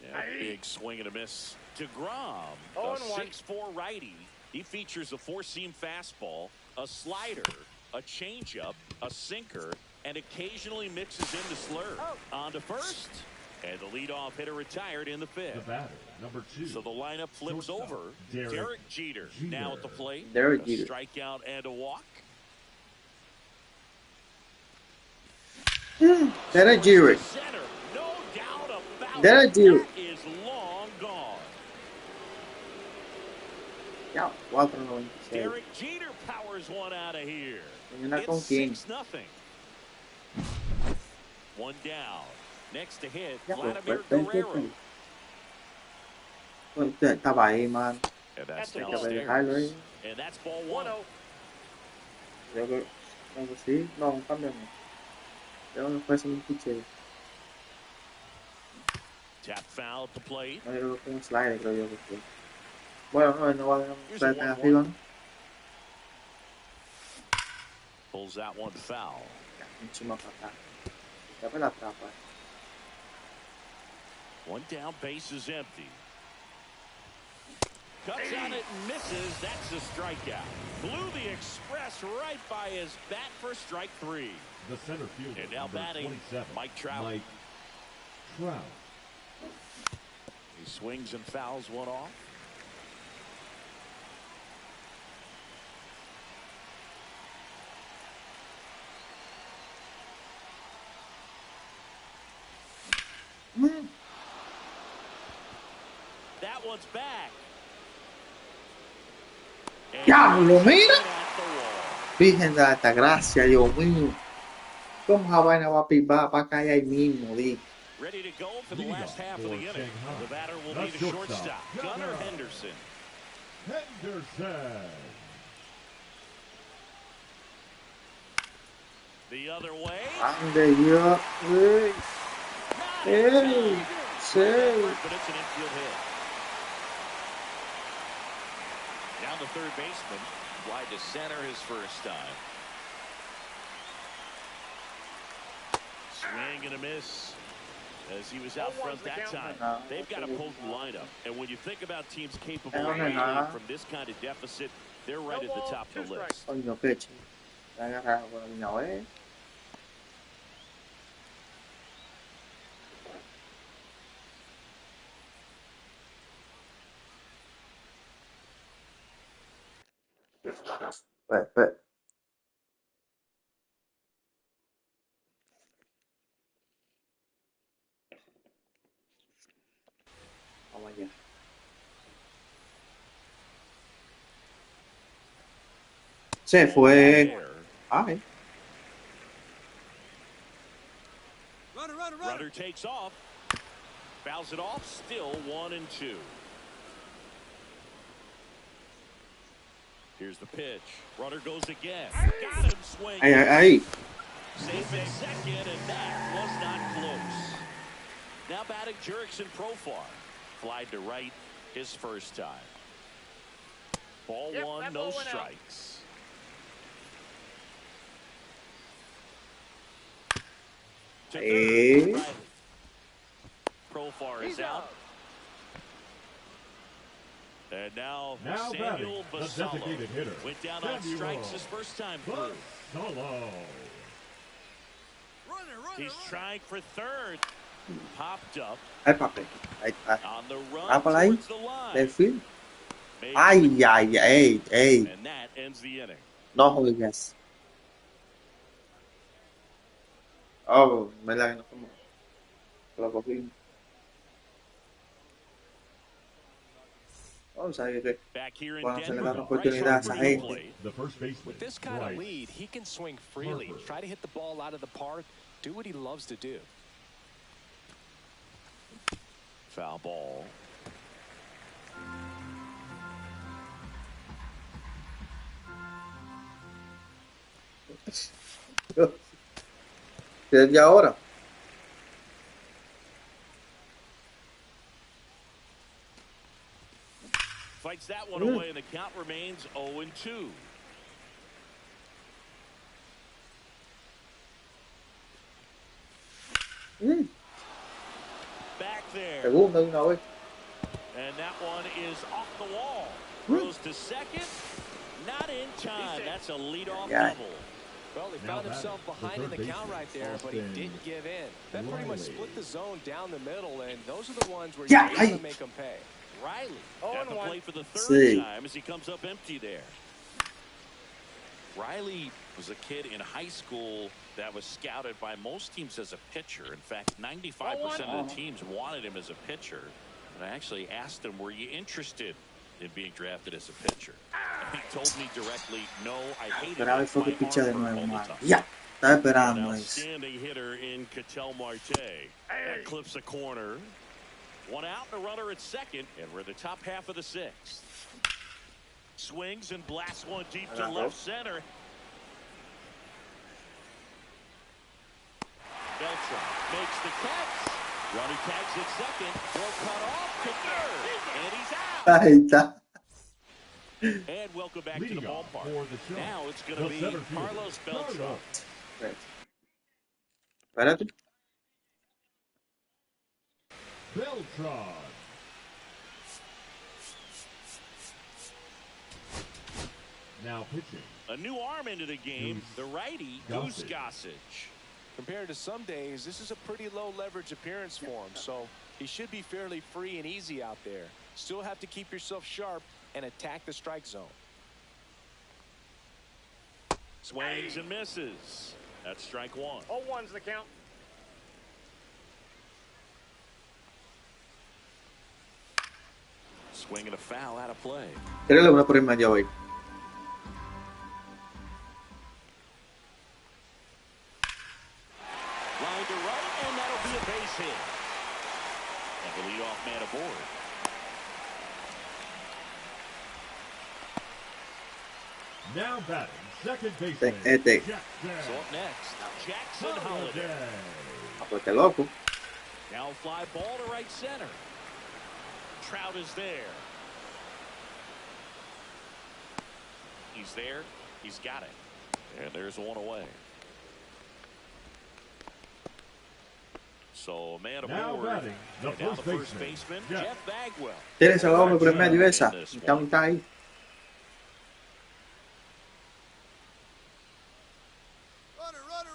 Yeah, big swing and a miss. DeGrom, a 0-1. 6'4" righty. He features a 4-seam fastball, a slider, a changeup, a sinker, and occasionally mixes in the slurve. On to first, and the leadoff hitter retired in the 5th. The batter, number 2. So the lineup flips Shortstop, over. Derek Jeter Jeter. now at the plate. Derek A Jeter. strikeout and a walk. Derek Jeter. Center, no doubt about Derek it. Jeter. That is long gone. Ya, 4.96. Derek Jeter powers one out of here. Mañana con It's quién. 6-0. 1 down. Next to hit, Ya, pues, Vladimir pues, Guerrero. pues, estaba ahí, man. And that's Hay que downstairs. dejarlo ahí. And that's ball 1. 1-0. Creo que sí. No, un cambio no. Creo que fue un picheo. Tap foul at the plate. No, yo creo que fue un slider, creo yo que fue. Bueno, no, no va a dejar Here's traerte 1-1. arriba, ¿no? Pulls that one foul. Ya, mucho más para acá. Ya me la atrapa. One down, base is empty. Cuts on it and misses. That's a strikeout. Blew the express right by his bat for strike 3. The center fielder. And now batting, 27, Mike Trout. Mike Trout. He swings and fouls one off. That one's back. ¡Diablo, mira! Virgen de la Altagracia, Dios mío. ¿Cómo esa vaina va a caer ahí mismo, di? Ready to go for the last half of the inning. The batter will be the shortstop, Gunnar Henderson. The other way. Ande Dios, güey. ¡Ey! ¡Sí! But it's an infield hit. Down the third baseman. Wide to center his first time. Swing and a miss. As he was out front that time. They've got a potent lineup. And when you think about teams capable of winning from this kind of deficit, they're right at the top of the list. Coño, peche. La agarra por el no, eh. But. Vamos allá. Se fue. Ay. Runner takes off. Fouls it off. Still 1-2. Here's the pitch. Runner goes again. Got him swinging. Ay. Safe in second, and that was not close. Now batting Jurickson Profar. Flied to right his first time. Ball one, no strikes. Hey. Profar is out. And now Samuel Basallo went down on strikes his first time through. He's trying for third. Popped up. Ay, papi. On the run Ápala ahí. towards the line. Del fin. Ay. Ey. And that ends the inning. No jodas. Oh, verdad que no como. Lo cogí. Oh, ¿sabes qué? Back here in Cuando se le da Denver, la oportunidad a esa gente. With this kind of lead, he can swing freely, try to hit the ball out of the park, do what he loves to do. Foul ball. Desde ahora. Fights that one away, and the count remains 0-2. Back there. Segundo de una vez. And that one is off the wall. Goes to second. Not in time. That's a leadoff double. Well, he found himself behind in the count right there, but he didn't give in. That pretty much split the zone down the middle, and those are the ones where you got to make them pay. Riley at the plate for the third time as he comes up empty there. Riley was a kid in high school that was scouted by most teams as a pitcher. In fact, 95% of the teams wanted him as a pitcher. And I actually asked him, were you interested in being drafted as a pitcher? And he told me directly, no, I hated it. Ya, estaba esperando An eso. outstanding hitter in Ketel Marte. That clips a corner. One out, and a runner at second, and we're in the top half of the sixth. Swings and blasts one deep to left center. Beltran makes the catch. Runner tags at second. Throw cut off to third, and he's out. Ahí está. And welcome back to the ballpark. Now it's going to be Carlos Beltran. Espérate. Beltran. Now pitching. A new arm into the game, the righty, Goose Gossage. Compared to some days, this is a pretty low leverage appearance for him, so he should be fairly free and easy out there. Still have to keep yourself sharp and attack the strike zone. Swings and misses. That's strike one. 0-1's the count. Swing and a foul out of play. Tírale una por el medio hoy. Line to right, and that'll be a base hit. And the leadoff man aboard. Now batting, second baseman. So up next, Jackson Holiday. Apueste loco. Now fly ball to right center. Trout is there. He's there. He's got it. And there's one away. So man aboard. The And now the first baseman, Jeff Bagwell. Tienes el hombre por el medio esa. Mitad ahí.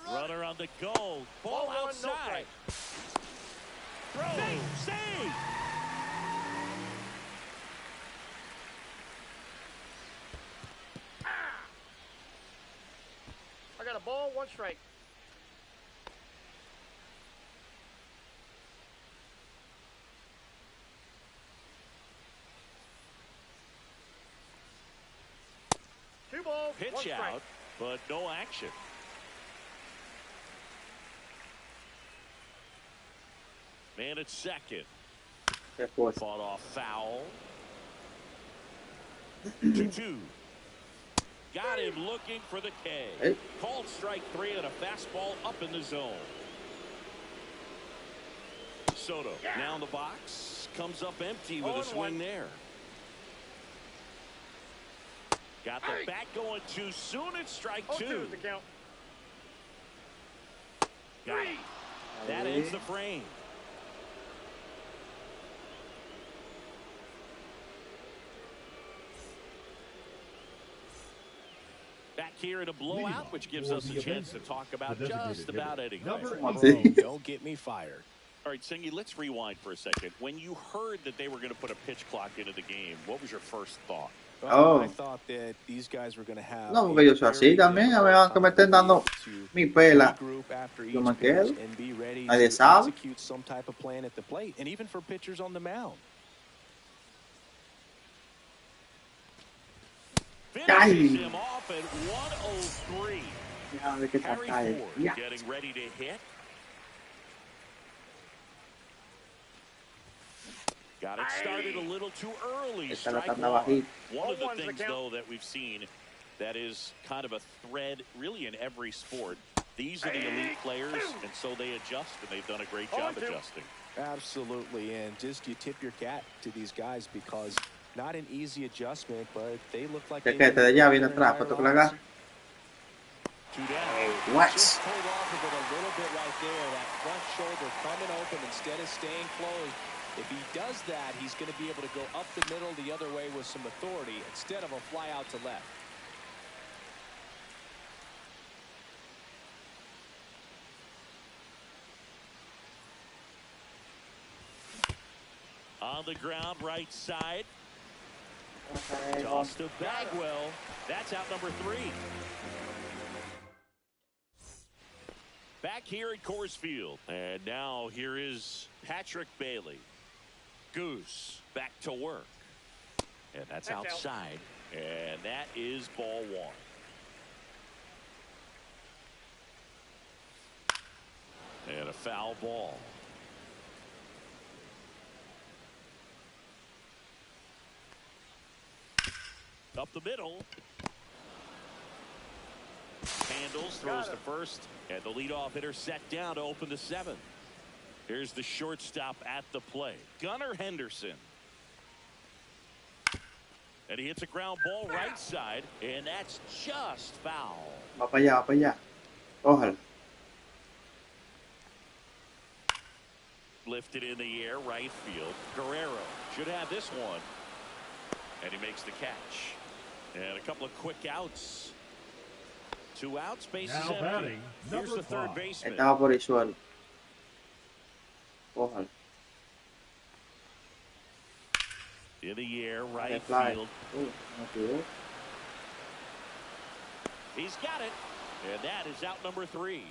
Runner on the go. Ball outside. Throw. Save. I got a ball, 1 strike. Two balls, 1 Pitch strike. out, but no action. Man at second. Después. Fought off foul. 2-2. Got him looking for the K. Hey. Called strike 3 and a fastball up in the zone. Soto now in the box. Comes up empty with a swing there. Got the bat going too soon. It's strike 2. 0-2 is the count. Got it. That ends the frame. Back here in a blowout, which gives us a chance to talk about just about anything. Don't get me fired. All right, Singy, let's rewind for a second. When you heard that they were going to put a pitch clock into the game, what was your first thought? I thought that these guys were going to have. No, porque yo soy así también. A ver, aunque me estén dando mi pela, yo me quedo. Nadie sabe. Execute some type of plan at the plate, and even for pitchers on the mound. Finishes him off at 103. Ya, de que está Harry cae. Ford Ya. getting ready to hit. Got it started a little too early. Esta la Strike tanda one. bajita. One of the 0-1's the things, count. though, that we've seen that is kind of a thread really in every sport. These are the elite players, and so they adjust, and they've done a great job 0-2. adjusting. Absolutely, and just you tip your cap to these guys because not an easy adjustment, but they look like Ya que este de allá viene atrás, para que la agarre. Two down. What? Just pulled off of it a little bit right there. That front shoulder coming open instead of staying closed. If he does that, he's going to be able to go up the middle the other way with some authority instead of a fly out to left. On the ground, right side. Toss to Bagwell. That's out number 3. Back here at Coors Field. And now here is Patrick Bailey. Goose back to work. And that's outside. And that is ball 1. And a foul ball. Up the middle. Handles, throws to first, and the leadoff hitter set down to open the 7th. Here's the shortstop at the plate, Gunnar Henderson. And he hits a ground ball right side, and that's just foul. Va para allá, va para allá. Ojalá. Lifted in the air, right field. Guerrero should have this one. And he makes the catch. And a couple of quick outs. 2 outs, bases Now empty. batting, Here's the number third 5. baseman. Estaba por el suelo. Ojalá. In the air, right Fly. field. No quedó. He's got it. And that is out number 3.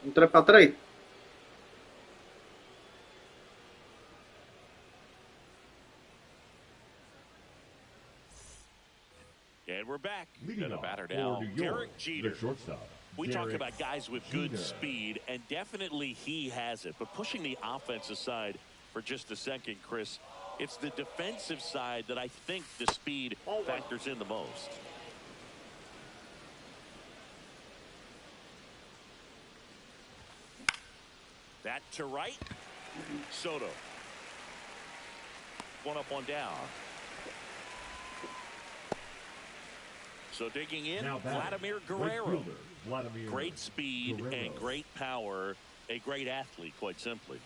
Un 3 para 3. And we're back. Leading And a off batter for now, New York, Derek Jeter. the shortstop. We talk Derek about guys with good Jeter. speed, and definitely he has it. But pushing the offense aside for just a second, Chris, it's the defensive side that I think the speed factors in the most. That to right. Soto. One up, one down. So digging in, Now batting, Vladimir right Guerrero. fielder, Vladimir Great speed Guerrero. and great power. A great athlete, quite simply.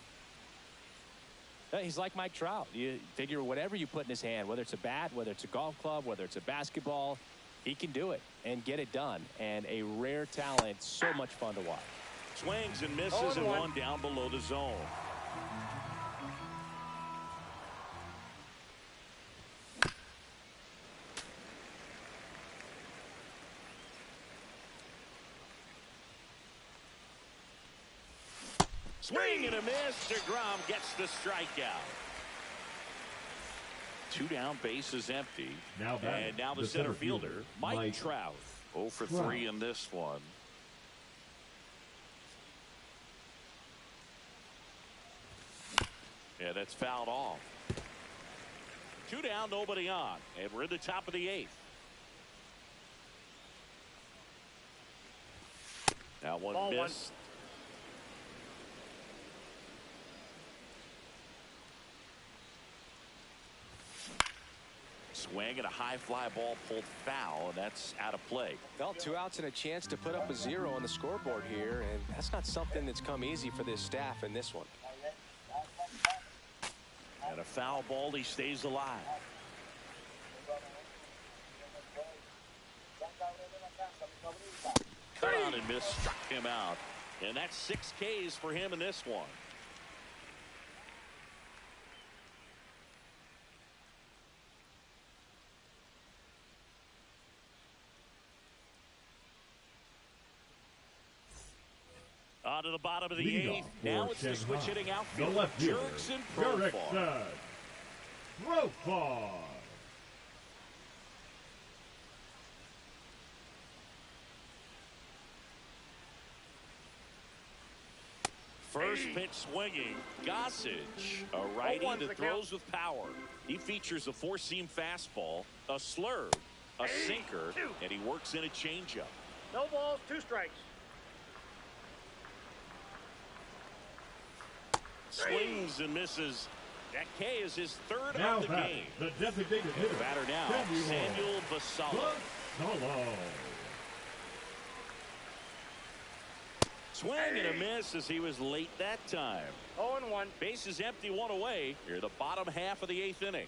He's like Mike Trout. You figure whatever you put in his hand, whether it's a bat, whether it's a golf club, whether it's a basketball, he can do it and get it done. And a rare talent, so much fun to watch. Swings and misses, and one down below the zone. Swing and a miss. DeGrom gets the strikeout. 2 down, bases empty. Now batting, and now the center fielder, Mike Trout. 0 for 3 in this one. Yeah, that's fouled off. 2 down, nobody on. And we're in the top of the 8th. Now one missed. Swing and a high fly ball pulled foul, and that's out of play. Well, 2 outs and a chance to put up a 0 on the scoreboard here, and that's not something that's come easy for this staff in this one. And a foul ball, he stays alive. Cut on and miss, struck him out. And that's 6 Ks for him in this one. On to the bottom of the Leading 8th. off Now for it's the switch Shanghai, hitting the outfield. left fielder, Jurickson Jurickson Profar. First pitch swinging. Gossage, a righty that throws with power. He features a 4-seam fastball, a slurve, a sinker, and he works in a changeup. No balls, 2 strikes. Swings and misses. That K is his 3rd Now of the batting, game. the designated hitter, Batter now, Samuel Vassallo. Swing and a miss as he was late that time. 0-1. Bases empty, 1 away. Here the bottom half of the 8th inning.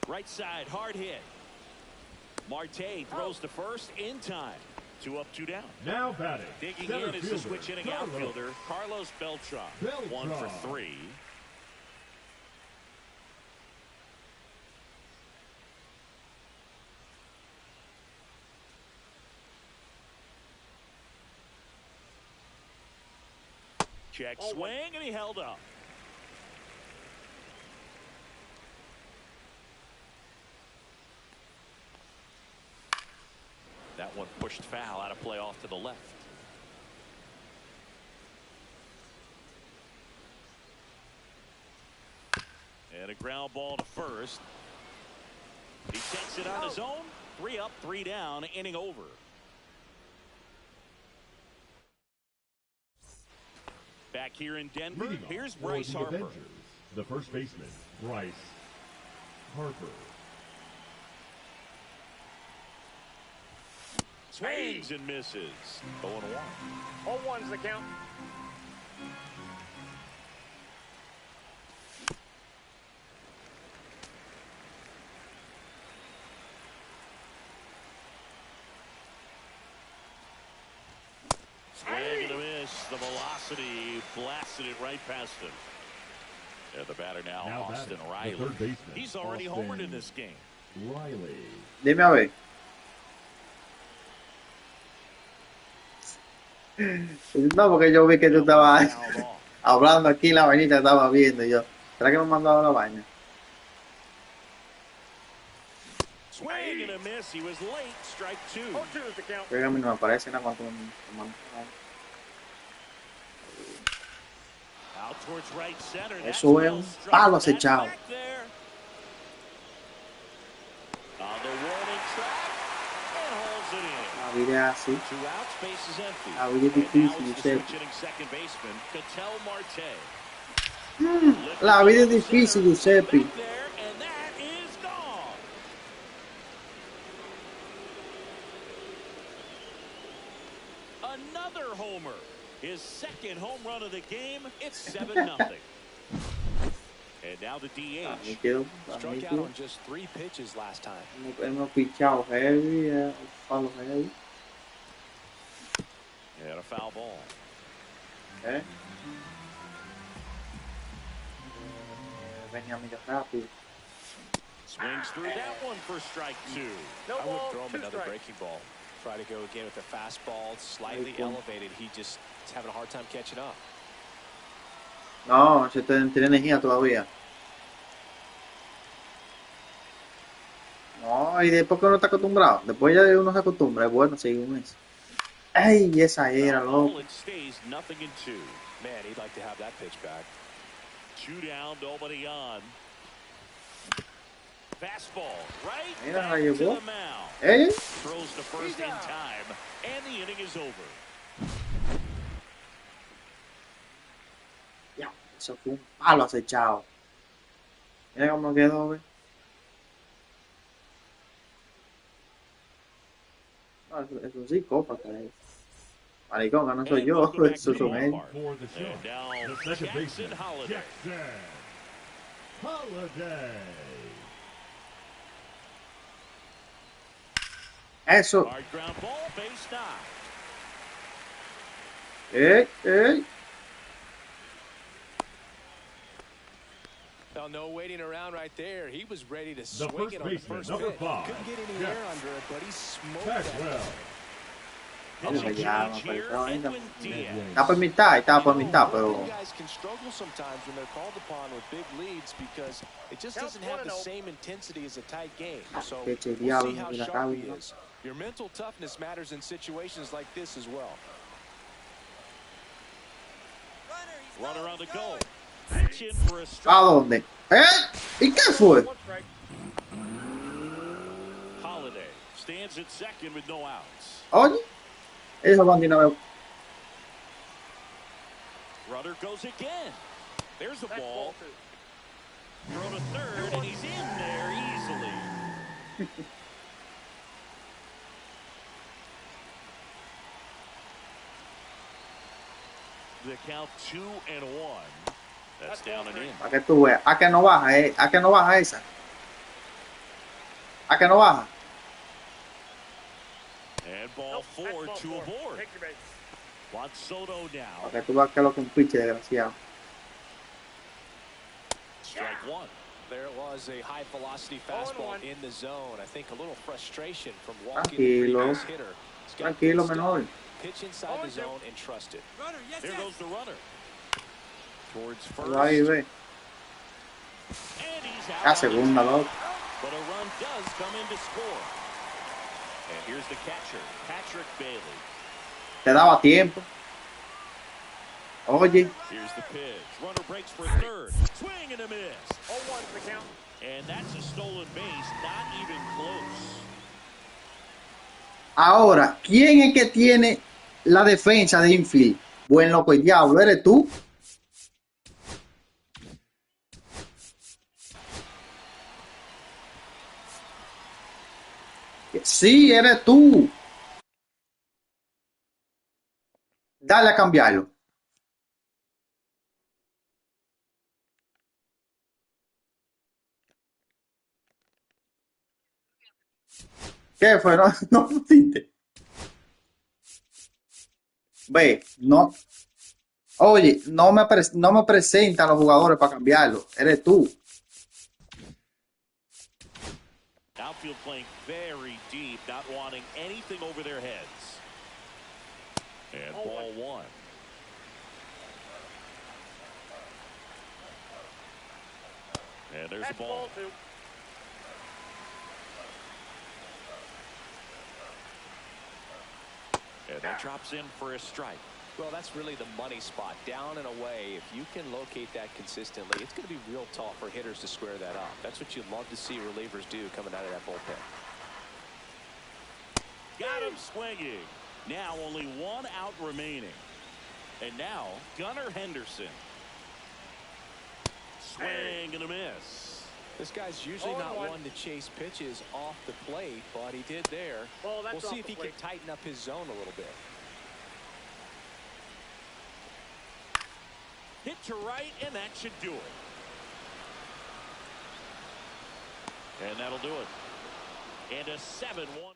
Right side, hard hit. Marte throws to first in time. 2 up, 2 down. Now batting, Digging center in is the fielder, switch hitting Carlos outfielder, Carlos Beltran. 1 for 3. Check swing, and he held up. That one pushed foul, out of play off to the left. And a ground ball to first. He takes it on his own. 3 up, 3 down, inning over. Back here in Denver, Leading off here's for Bryce the Harper. Avengers, the first baseman, Bryce Harper. Swings and misses. 0-1. 0-1. 0-1's the count. Swing and a miss. The velocity blasted it right past him. And the batter now Austin Riley. He's already homered in this game. Riley. Dime a ver. No, porque yo vi que tú estabas hablando aquí en la vainita, estaba viendo yo. ¿Será que me han mandado la vaina? Swing and a miss. He was late. Strike 2. 0-2's the count. Creo que a mí no me aparece nada cuando me mandan. Out towards right center. Eso es un palo acechado. On the warning track and holds it in. La vida es así. 2 outs, base is empty. La vida es And now difícil, it's the Giuseppe. switch-hitting second baseman, Ketel Marte. La vida es difícil, Giuseppe. Back there, and that is gone. Another homer. His second home run of the game. It's 7-0. And now the Me DH. quedo, Struck out on just 3 pitches last time. hemos pichado heavy, palo heavy. And a foul ball. ¿Eh? Venía medio rápido. Swings through that one for strike 2. No I would balls, throw him 2 another strikes. breaking ball. Try to go again with the fastball, slightly Ahí, elevated. He just is having a hard time catching up. No, se tiene energía todavía. No, y después que uno está acostumbrado. Después ya uno se acostumbra. Es bueno seguir un mes. ¡Ay! Esa era, loco. It stays 0-2. Man, he'd like to have that pitch back. 2 down, nobody on. Fastball, right Mira, back la to llevó. the mound. ¿Eh? Throws to first in time, and the inning is over. Ya, eso fue un palo acechado. Mira cómo quedó, ¿ves? No, eso sí, copa, que maricón, que no soy And yo, welcome back eso to son the ellos. ballpark. For the show. And now The second Jackson baseman, Holiday. Jackson Holiday. Eso. Hard ground ball, base knock. ¡Ey! Well, no waiting around right there. He was ready to The swing first it on the baseman, first number pitch. 5. Couldn't get any air under it, but he smoked Maxwell. that. Vamos Pitching allá, change pero here, estaba ainda. Edwin Diaz. Estaba por mitad, estaba por mitad, pero. Big guys can struggle sometimes when they're called upon with big leads because it just doesn't have the same intensity as a tight game. So we'll see how sharp he is. Your mental toughness matters in situations like this as well. Runner on the go. Pitching for a ¿A strike. dónde? ¿Y qué fue? 1 strike. Holiday stands at second with no outs. Oye, eso van de una vez. Runner goes again. There's a Next ball. ball, 2. Throw to third, and he's in there easily. The count 2-1. That's down and in. Para que tú veas. ¿A que no baja, ¿A que no baja esa? ¿A que no baja? And ball 4, Next ball, 2 4. aboard. Take your base. Juan Soto now. Para que tú veas que es lo que un pinche desgraciado. Strike 1. There it was, a high velocity fastball 0-1. in the zone. I think a little frustration from walking the Tranquilo. previous hitter. He's got Tranquilo, good stuff. menor. Pitch inside the zone and trust it. There goes the runner. Towards first. Ahí ve. And he's out. La on segunda, the loco. But a run does come in to score. And here's the catcher, Patrick Bailey. Te daba tiempo. Oye, Here's the pitch. Runner breaks for third. Swing and a miss. 0-1's the count. And that's a stolen base, not even close. ahora, ¿quién es que tiene la defensa de infield? Buen loco y diablo, ¿eres tú? Sí, eres tú. Dale a cambiarlo. ¿Qué fue? No, no pusiste. Ve, no. Oye, no me presentan los jugadores para cambiarlo. Eres tú. Outfield playing very deep, not wanting anything over their heads. And ball one. And there's the That's ball. ball two. And that drops in for a strike. Well, that's really the money spot, down and away. If you can locate that consistently, it's going to be real tough for hitters to square that up. That's what you'd love to see relievers do coming out of that bullpen. Got him swinging. Now only one out remaining. And now Gunnar Henderson. Swing and a miss. This guy's usually not one to chase pitches off the plate, but he did there. Well, that's we'll see off if he the can plate. tighten up his zone a little bit. Hit to right, and that should do it. And that'll do it. And a 7-1.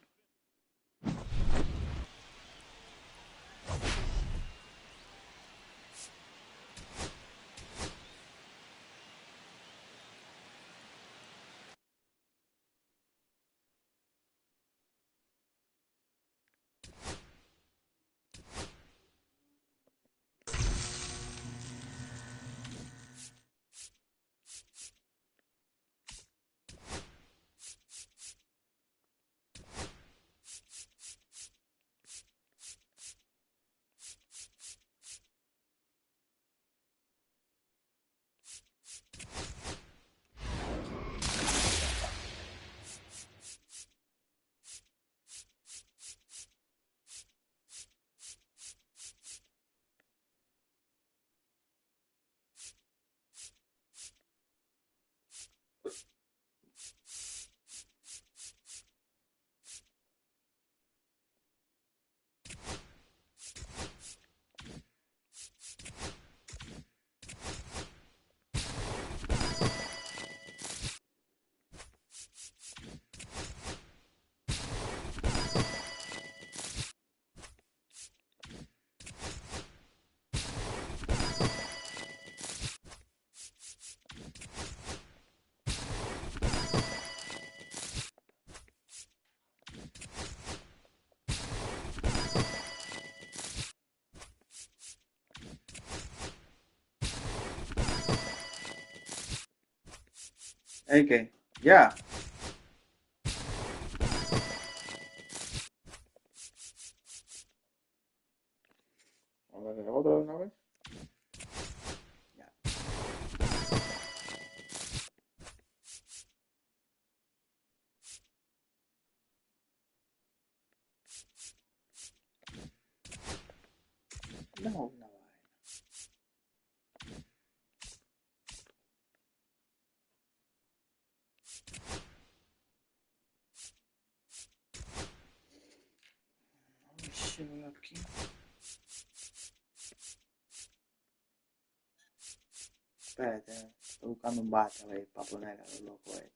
¿El qué? Ya. A ver, otra de una vez. Ya. No, una vaina. Ay, sí, voy aquí. Espérate, estoy buscando un bate, a ver, para poner a los locos ahí.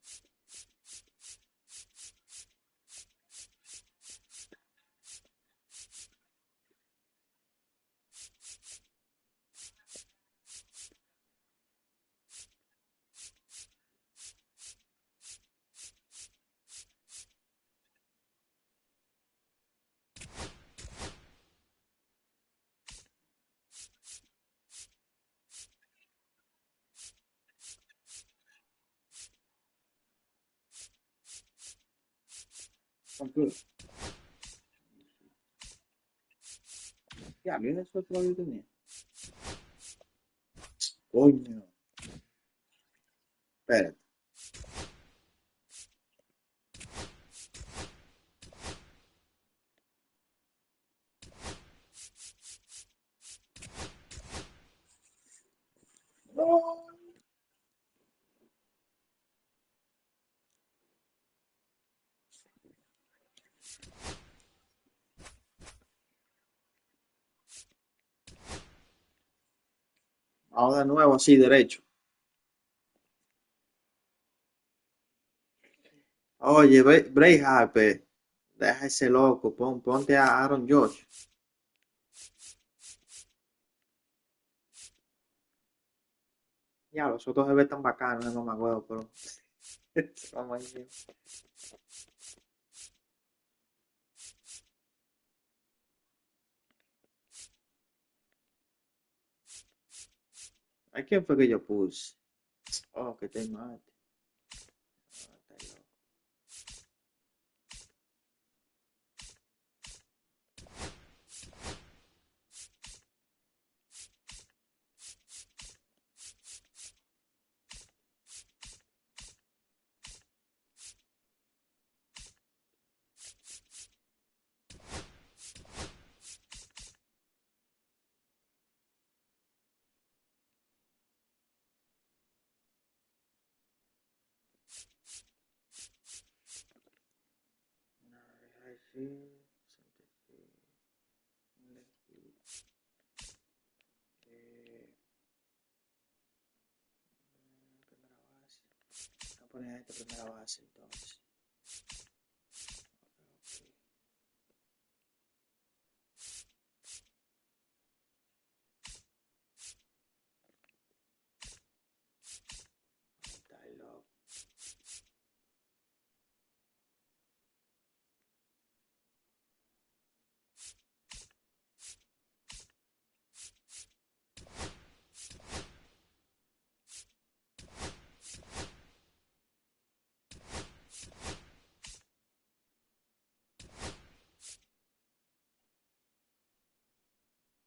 ¿Cuánto? Ya, mira eso que yo tenía. Coño. Espérate. No. Ahora de nuevo así, derecho. Oye, Bray Harper, deja ese loco, ponte a Aaron George. Ya, los otros se ven tan bacanos, no me acuerdo, pero. Vamos ahí. ¿A quién fue que yo puse? Oh, que te mate. Ah, está loco. Ay, sí, primera base. Voy a poner esta primera base entonces. Está loco.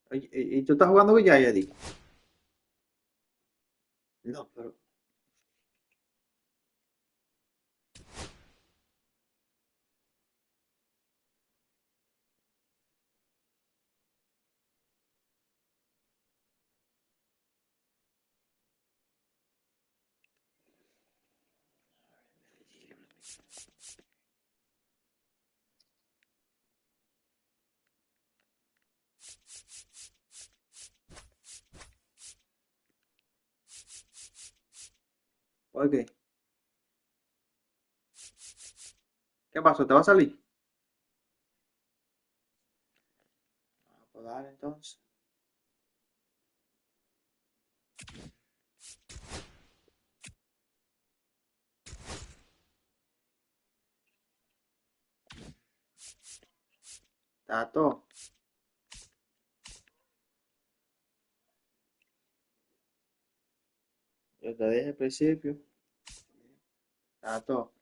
Oye, ¿y tú estás jugando billar, Eddie? No, pero. ¿Por qué? ¿Qué pasó? ¿Te va a salir? Ah, pues dale entonces. Está todo. Yo te dije al principio. Está todo.